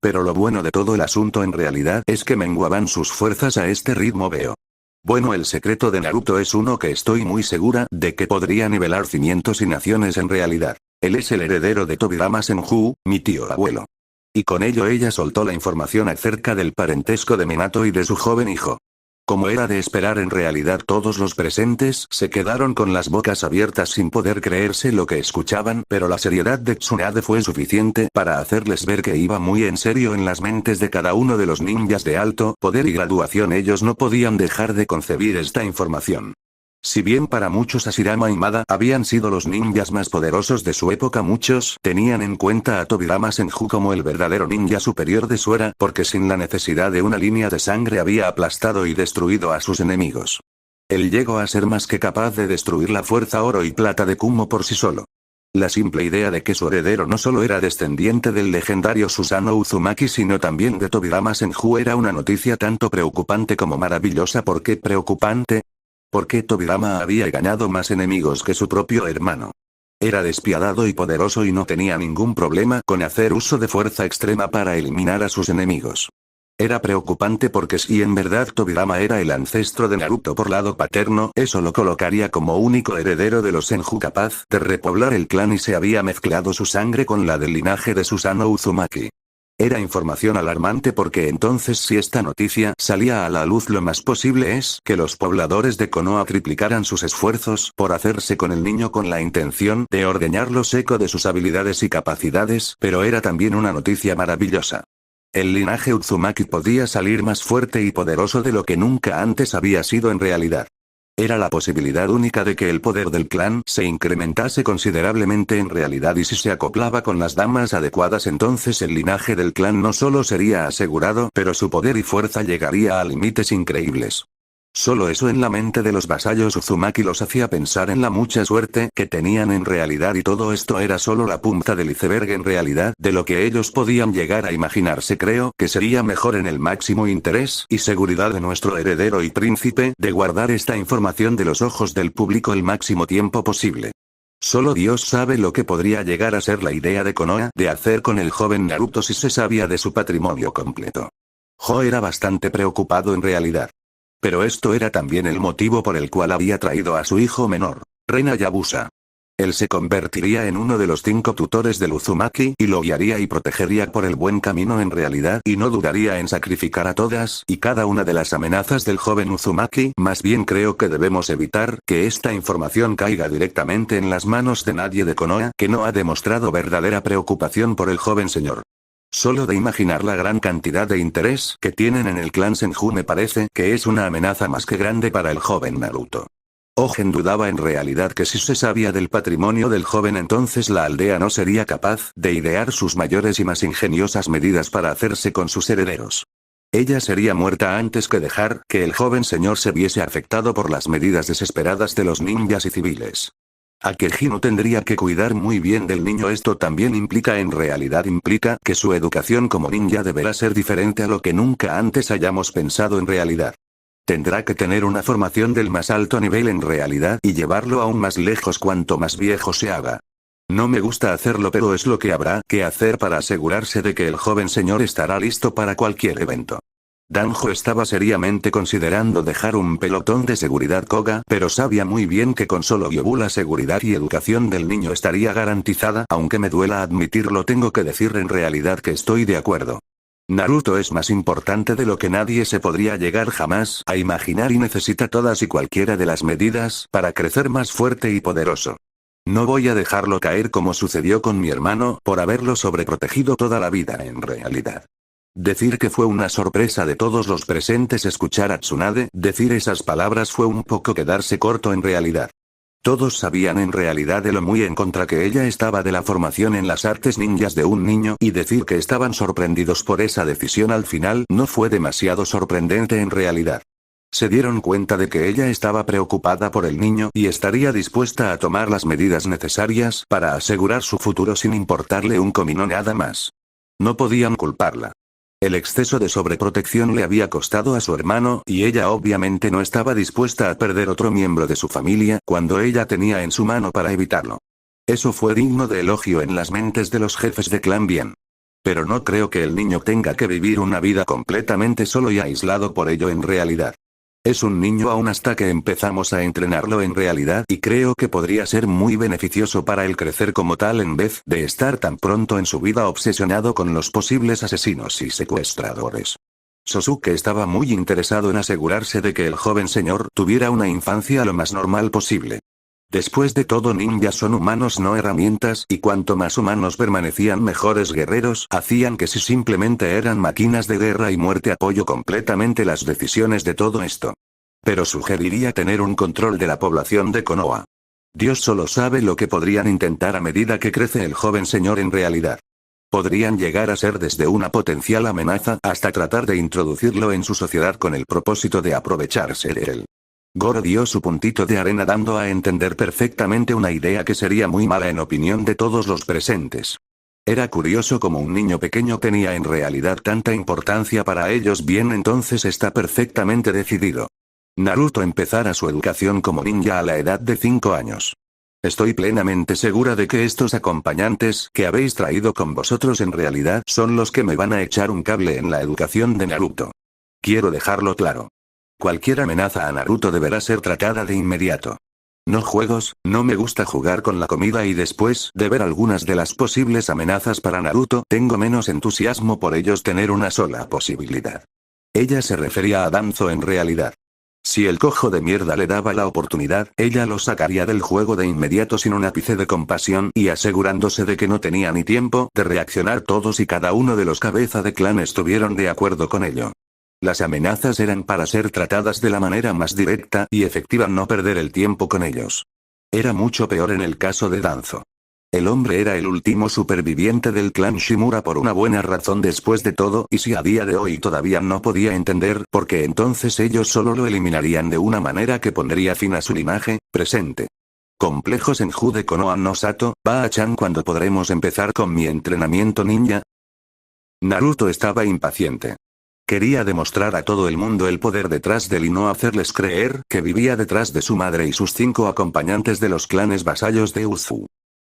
Pero lo bueno de todo el asunto en realidad es que menguaban sus fuerzas a este ritmo, veo. Bueno, el secreto de Naruto es uno que estoy muy segura de que podría nivelar cimientos y naciones en realidad. Él es el heredero de Tobirama Senju, mi tío abuelo. Y con ello ella soltó la información acerca del parentesco de Minato y de su joven hijo. Como era de esperar, en realidad todos los presentes se quedaron con las bocas abiertas sin poder creerse lo que escuchaban, pero la seriedad de Tsunade fue suficiente para hacerles ver que iba muy en serio en las mentes de cada uno de los ninjas de alto poder y graduación. Ellos no podían dejar de concebir esta información. Si bien para muchos Hashirama y Mada habían sido los ninjas más poderosos de su época, muchos tenían en cuenta a Tobirama Senju como el verdadero ninja superior de su era, porque sin la necesidad de una línea de sangre había aplastado y destruido a sus enemigos. Él llegó a ser más que capaz de destruir la fuerza oro y plata de Kumo por sí solo. La simple idea de que su heredero no solo era descendiente del legendario Susanoo Uzumaki sino también de Tobirama Senju era una noticia tanto preocupante como maravillosa. ¿Por qué preocupante? Porque Tobirama había ganado más enemigos que su propio hermano. Era despiadado y poderoso y no tenía ningún problema con hacer uso de fuerza extrema para eliminar a sus enemigos. Era preocupante porque si en verdad Tobirama era el ancestro de Naruto por lado paterno, eso lo colocaría como único heredero de los Senju capaz de repoblar el clan y se había mezclado su sangre con la del linaje de Susanoo Uzumaki. Era información alarmante porque entonces si esta noticia salía a la luz lo más posible es que los pobladores de Konoha triplicaran sus esfuerzos por hacerse con el niño con la intención de ordeñarlo seco de sus habilidades y capacidades, pero era también una noticia maravillosa. El linaje Uzumaki podía salir más fuerte y poderoso de lo que nunca antes había sido en realidad. Era la posibilidad única de que el poder del clan se incrementase considerablemente en realidad, y si se acoplaba con las damas adecuadas entonces el linaje del clan no solo sería asegurado, pero su poder y fuerza llegaría a límites increíbles. Solo eso en la mente de los vasallos Uzumaki los hacía pensar en la mucha suerte que tenían en realidad, y todo esto era solo la punta del iceberg en realidad de lo que ellos podían llegar a imaginarse. Creo que sería mejor en el máximo interés y seguridad de nuestro heredero y príncipe de guardar esta información de los ojos del público el máximo tiempo posible. Solo Dios sabe lo que podría llegar a ser la idea de Konoha de hacer con el joven Naruto si se sabía de su patrimonio completo. Ho era bastante preocupado en realidad. Pero esto era también el motivo por el cual había traído a su hijo menor, Ren Hayabusa. Él se convertiría en uno de los 5 tutores del Uzumaki y lo guiaría y protegería por el buen camino en realidad, y no dudaría en sacrificar a todas y cada una de las amenazas del joven Uzumaki. Más bien creo que debemos evitar que esta información caiga directamente en las manos de nadie de Konoha que no ha demostrado verdadera preocupación por el joven señor. Solo de imaginar la gran cantidad de interés que tienen en el clan Senju me parece que es una amenaza más que grande para el joven Naruto. Ogen dudaba en realidad que si se sabía del patrimonio del joven entonces la aldea no sería capaz de idear sus mayores y más ingeniosas medidas para hacerse con sus herederos. Ella sería muerta antes que dejar que el joven señor se viese afectado por las medidas desesperadas de los ninjas y civiles. Akehino tendría que cuidar muy bien del niño. Esto también implica que su educación como ninja deberá ser diferente a lo que nunca antes hayamos pensado en realidad. Tendrá que tener una formación del más alto nivel en realidad y llevarlo aún más lejos cuanto más viejo se haga. No me gusta hacerlo, pero es lo que habrá que hacer para asegurarse de que el joven señor estará listo para cualquier evento. Danjo estaba seriamente considerando dejar un pelotón de seguridad Koga, pero sabía muy bien que con solo Yobu la seguridad y educación del niño estaría garantizada. Aunque me duela admitirlo, tengo que decir en realidad que estoy de acuerdo. Naruto es más importante de lo que nadie se podría llegar jamás a imaginar y necesita todas y cualquiera de las medidas para crecer más fuerte y poderoso. No voy a dejarlo caer como sucedió con mi hermano por haberlo sobreprotegido toda la vida en realidad. Decir que fue una sorpresa de todos los presentes escuchar a Tsunade decir esas palabras fue un poco quedarse corto en realidad. Todos sabían en realidad de lo muy en contra que ella estaba de la formación en las artes ninjas de un niño, y decir que estaban sorprendidos por esa decisión al final no fue demasiado sorprendente en realidad. Se dieron cuenta de que ella estaba preocupada por el niño y estaría dispuesta a tomar las medidas necesarias para asegurar su futuro sin importarle un comino nada más. No podían culparla. El exceso de sobreprotección le había costado a su hermano, y ella obviamente no estaba dispuesta a perder otro miembro de su familia cuando ella tenía en su mano para evitarlo. Eso fue digno de elogio en las mentes de los jefes de clan bien. Pero no creo que el niño tenga que vivir una vida completamente solo y aislado por ello en realidad. Es un niño aún hasta que empezamos a entrenarlo en realidad, y creo que podría ser muy beneficioso para él crecer como tal en vez de estar tan pronto en su vida obsesionado con los posibles asesinos y secuestradores. Sosuke estaba muy interesado en asegurarse de que el joven señor tuviera una infancia lo más normal posible. Después de todo, ninjas son humanos no herramientas, y cuanto más humanos permanecían mejores guerreros hacían que si simplemente eran máquinas de guerra y muerte. Apoyo completamente las decisiones de todo esto. Pero sugeriría tener un control de la población de Konoha. Dios solo sabe lo que podrían intentar a medida que crece el joven señor en realidad. Podrían llegar a ser desde una potencial amenaza hasta tratar de introducirlo en su sociedad con el propósito de aprovecharse de él. Goro dio su puntito de arena dando a entender perfectamente una idea que sería muy mala en opinión de todos los presentes. Era curioso cómo un niño pequeño tenía en realidad tanta importancia para ellos. Bien, entonces está perfectamente decidido. Naruto empezará su educación como ninja a la edad de 5 años. Estoy plenamente segura de que estos acompañantes que habéis traído con vosotros en realidad son los que me van a echar un cable en la educación de Naruto. Quiero dejarlo claro. Cualquier amenaza a Naruto deberá ser tratada de inmediato. No juegos, no me gusta jugar con la comida, y después de ver algunas de las posibles amenazas para Naruto, tengo menos entusiasmo por ellos tener una sola posibilidad. Ella se refería a Danzo en realidad. Si el cojo de mierda le daba la oportunidad, ella lo sacaría del juego de inmediato sin un ápice de compasión, y asegurándose de que no tenía ni tiempo de reaccionar. Todos y cada uno de los cabeza de clan estuvieron de acuerdo con ello. Las amenazas eran para ser tratadas de la manera más directa y efectiva, no perder el tiempo con ellos. Era mucho peor en el caso de Danzo. El hombre era el último superviviente del clan Shimura por una buena razón después de todo, y si a día de hoy todavía no podía entender por qué, entonces ellos solo lo eliminarían de una manera que pondría fin a su linaje presente. Complejo Senju de Konoha no Sato, Ba-chan, ¿cuándo podremos empezar con mi entrenamiento ninja? Naruto estaba impaciente. Quería demostrar a todo el mundo el poder detrás de él y no hacerles creer que vivía detrás de su madre y sus 5 acompañantes de los clanes vasallos de Uzu.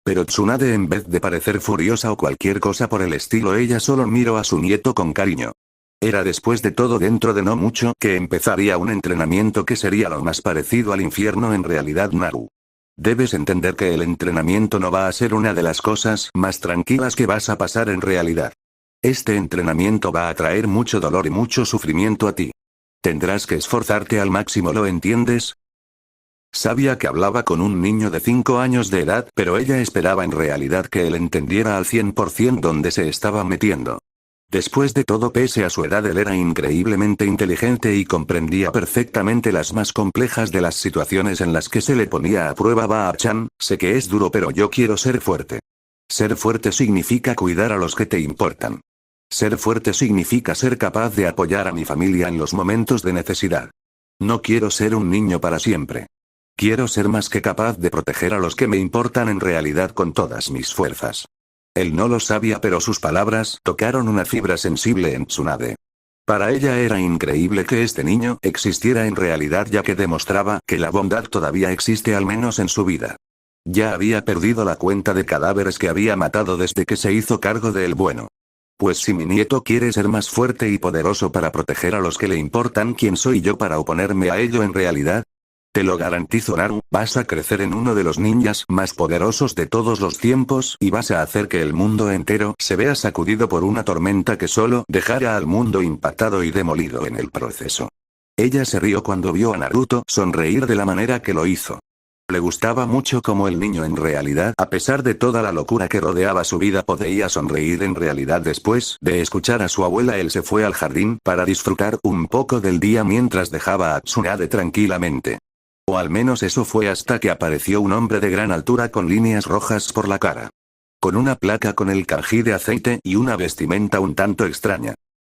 Pero Tsunade, en vez de parecer furiosa o cualquier cosa por el estilo, ella solo miró a su nieto con cariño. Era después de todo dentro de no mucho que empezaría un entrenamiento que sería lo más parecido al infierno en realidad. Naru. Debes entender que el entrenamiento no va a ser una de las cosas más tranquilas que vas a pasar en realidad. Este entrenamiento va a traer mucho dolor y mucho sufrimiento a ti. Tendrás que esforzarte al máximo, ¿lo entiendes? Sabía que hablaba con un niño de 5 años de edad, pero ella esperaba en realidad que él entendiera al 100% dónde se estaba metiendo. Después de todo, pese a su edad, él era increíblemente inteligente y comprendía perfectamente las más complejas de las situaciones en las que se le ponía a prueba. Ba-chan, sé que es duro, pero yo quiero ser fuerte. Ser fuerte significa cuidar a los que te importan. Ser fuerte significa ser capaz de apoyar a mi familia en los momentos de necesidad. No quiero ser un niño para siempre. Quiero ser más que capaz de proteger a los que me importan en realidad con todas mis fuerzas. Él no lo sabía, pero sus palabras tocaron una fibra sensible en Tsunade. Para ella era increíble que este niño existiera en realidad, ya que demostraba que la bondad todavía existe, al menos en su vida. Ya había perdido la cuenta de cadáveres que había matado desde que se hizo cargo de El Bueno. Pues si mi nieto quiere ser más fuerte y poderoso para proteger a los que le importan, ¿quién soy yo para oponerme a ello en realidad? Te lo garantizo, Naru, vas a crecer en uno de los ninjas más poderosos de todos los tiempos y vas a hacer que el mundo entero se vea sacudido por una tormenta que solo dejará al mundo impactado y demolido en el proceso. Ella se rió cuando vio a Naruto sonreír de la manera que lo hizo. Le gustaba mucho cómo el niño en realidad, a pesar de toda la locura que rodeaba su vida, podía sonreír en realidad. Después de escuchar a su abuela, él se fue al jardín para disfrutar un poco del día mientras dejaba a Tsunade tranquilamente. O al menos eso fue hasta que apareció un hombre de gran altura con líneas rojas por la cara. Con una placa con el kanji de aceite y una vestimenta un tanto extraña.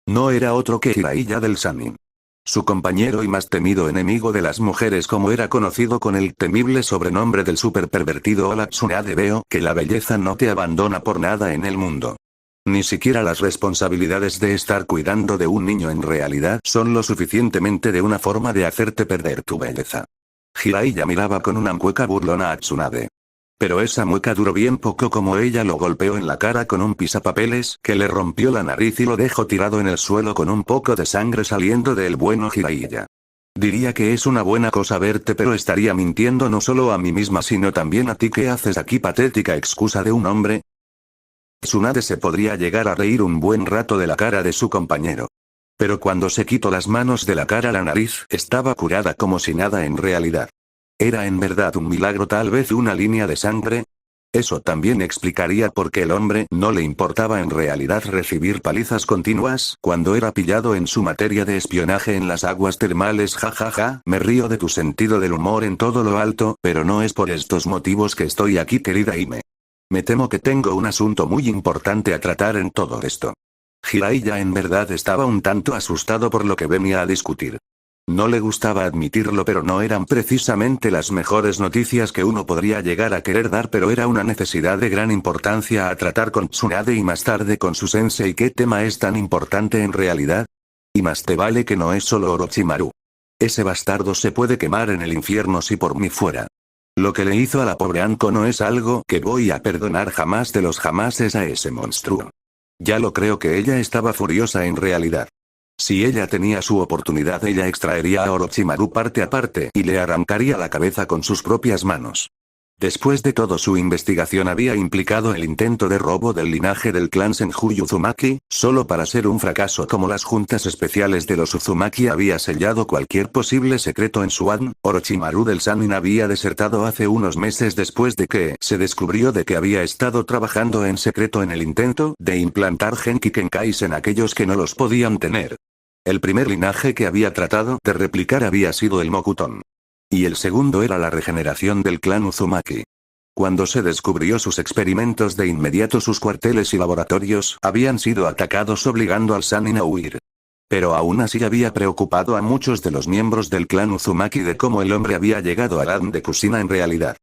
No era otro que Jiraiya del Sannin. Su compañero y más temido enemigo de las mujeres, como era conocido con el temible sobrenombre del super pervertido. Hola Tsunade, veo que la belleza no te abandona por nada en el mundo. Ni siquiera las responsabilidades de estar cuidando de un niño en realidad son lo suficientemente de una forma de hacerte perder tu belleza. Jiraiya miraba con una mueca burlona a Tsunade. Pero esa mueca duró bien poco, como ella lo golpeó en la cara con un pisapapeles que le rompió la nariz y lo dejó tirado en el suelo con un poco de sangre saliendo del bueno Jiraiya. Diría que es una buena cosa verte, pero estaría mintiendo no solo a mí misma sino también a ti. ¿Qué haces aquí? Patética excusa de un hombre. Tsunade se podría llegar a reír un buen rato de la cara de su compañero. Pero cuando se quitó las manos de la cara, la nariz estaba curada como si nada en realidad. ¿Era en verdad un milagro, tal vez una línea de sangre? Eso también explicaría por qué el hombre no le importaba en realidad recibir palizas continuas cuando era pillado en su materia de espionaje en las aguas termales. Jajaja, me río de tu sentido del humor en todo lo alto, pero no es por estos motivos que estoy aquí, querida Hime. Me temo que tengo un asunto muy importante a tratar en todo esto. Jiraiya en verdad estaba un tanto asustado por lo que venía a discutir. No le gustaba admitirlo, pero no eran precisamente las mejores noticias que uno podría llegar a querer dar, pero era una necesidad de gran importancia a tratar con Tsunade y más tarde con su sensei. ¿Qué tema es tan importante en realidad? Y más te vale que no es solo Orochimaru. Ese bastardo se puede quemar en el infierno si por mí fuera. Lo que le hizo a la pobre Anko no es algo que voy a perdonar jamás de los jamases a ese monstruo. Ya lo creo que ella estaba furiosa en realidad. Si ella tenía su oportunidad, ella extraería a Orochimaru parte a parte y le arrancaría la cabeza con sus propias manos. Después de todo, su investigación había implicado el intento de robo del linaje del clan Senju Uzumaki, solo para ser un fracaso. Como las juntas especiales de los Uzumaki había sellado cualquier posible secreto en su ADN, Orochimaru del Sannin había desertado hace unos meses después de que se descubrió de que había estado trabajando en secreto en el intento de implantar Genki Kenkais en aquellos que no los podían tener. El primer linaje que había tratado de replicar había sido el Mokuton. Y el segundo era la regeneración del clan Uzumaki. Cuando se descubrió sus experimentos, de inmediato sus cuarteles y laboratorios habían sido atacados, obligando al Sannin a huir. Pero aún así había preocupado a muchos de los miembros del clan Uzumaki de cómo el hombre había llegado al ADN de Kushina en realidad.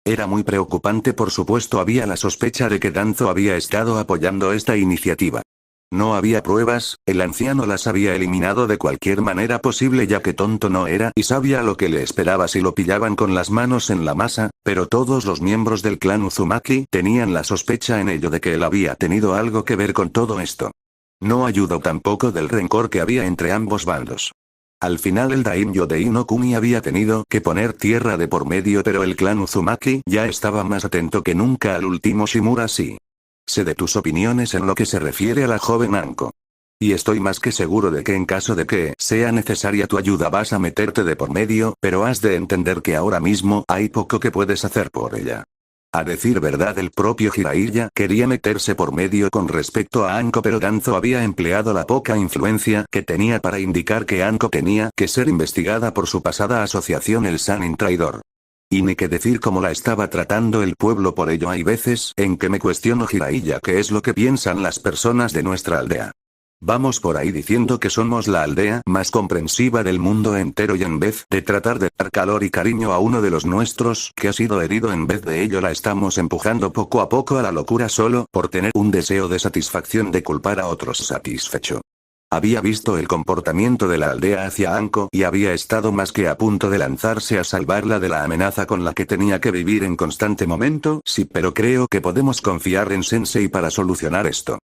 Era muy preocupante. Por supuesto, había la sospecha de que Danzo había estado apoyando esta iniciativa. No había pruebas, el anciano las había eliminado de cualquier manera posible, ya que tonto no era y sabía lo que le esperaba si lo pillaban con las manos en la masa, pero todos los miembros del clan Uzumaki tenían la sospecha en ello de que él había tenido algo que ver con todo esto. No ayudó tampoco del rencor que había entre ambos bandos. Al final el daimyo de Inokuni había tenido que poner tierra de por medio, pero el clan Uzumaki ya estaba más atento que nunca al último Shimura. Sí. Sé de tus opiniones en lo que se refiere a la joven Anko. Y estoy más que seguro de que en caso de que sea necesaria tu ayuda vas a meterte de por medio, pero has de entender que ahora mismo hay poco que puedes hacer por ella. A decir verdad, el propio Jiraiya quería meterse por medio con respecto a Anko, pero Danzo había empleado la poca influencia que tenía para indicar que Anko tenía que ser investigada por su pasada asociación, el Sannin traidor. Y ni que decir cómo la estaba tratando el pueblo. Por ello hay veces en que me cuestiono, Jiraiya, qué es lo que piensan las personas de nuestra aldea. Vamos por ahí diciendo que somos la aldea más comprensiva del mundo entero, y en vez de tratar de dar calor y cariño a uno de los nuestros que ha sido herido, en vez de ello la estamos empujando poco a poco a la locura solo por tener un deseo de satisfacción de culpar a otros satisfecho. Había visto el comportamiento de la aldea hacia Anko y había estado más que a punto de lanzarse a salvarla de la amenaza con la que tenía que vivir en constante momento. Sí, pero creo que podemos confiar en Sensei para solucionar esto.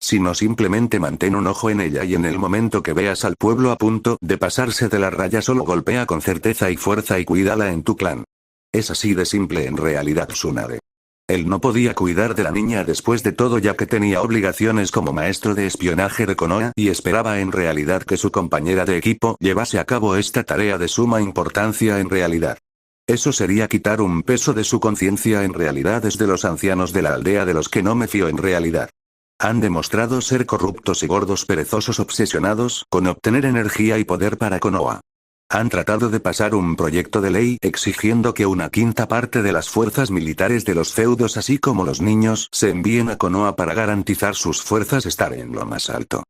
sino simplemente mantén un ojo en ella y en el momento que veas al pueblo a punto de pasarse de la raya solo golpea con certeza y fuerza y cuídala en tu clan. Es así de simple en realidad Tsunade. Él no podía cuidar de la niña después de todo ya que tenía obligaciones como maestro de espionaje de Konoha y esperaba en realidad que su compañera de equipo llevase a cabo esta tarea de suma importancia en realidad. Eso sería quitar un peso de su conciencia en realidad es de los ancianos de la aldea de los que no me fío en realidad. Han demostrado ser corruptos y gordos perezosos obsesionados con obtener energía y poder para Konoha. Han tratado de pasar un proyecto de ley exigiendo que una quinta parte de las fuerzas militares de los feudos así como los niños se envíen a Konoha para garantizar sus fuerzas estar en lo más alto.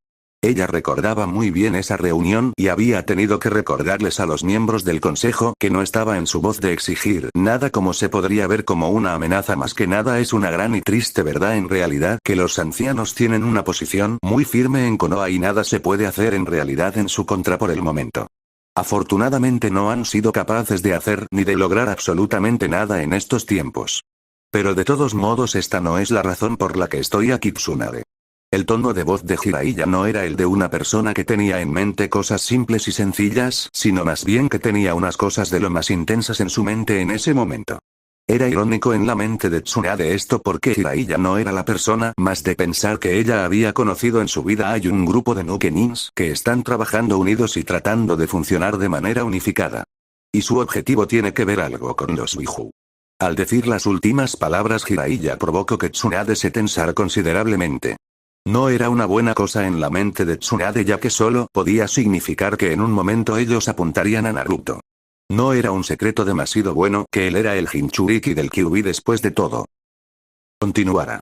Ella recordaba muy bien esa reunión y había tenido que recordarles a los miembros del consejo que no estaba en su voz de exigir nada como se podría ver como una amenaza más que nada es una gran y triste verdad en realidad que los ancianos tienen una posición muy firme en Konoha y nada se puede hacer en realidad en su contra por el momento. Afortunadamente no han sido capaces de hacer ni de lograr absolutamente nada en estos tiempos. Pero de todos modos esta no es la razón por la que estoy aquí Tsunade. El tono de voz de Jiraiya no era el de una persona que tenía en mente cosas simples y sencillas, sino más bien que tenía unas cosas de lo más intensas en su mente en ese momento. Era irónico en la mente de Tsunade esto porque Jiraiya no era la persona más de pensar que ella había conocido en su vida. Hay un grupo de Nukenins que están trabajando unidos y tratando de funcionar de manera unificada. Y su objetivo tiene que ver algo con los Biju. Al decir las últimas palabras Jiraiya provocó que Tsunade se tensara considerablemente. No era una buena cosa en la mente de Tsunade ya que solo podía significar que en un momento ellos apuntarían a Naruto. No era un secreto demasiado bueno que él era el Jinchuriki del Kyuubi después de todo. Continuará.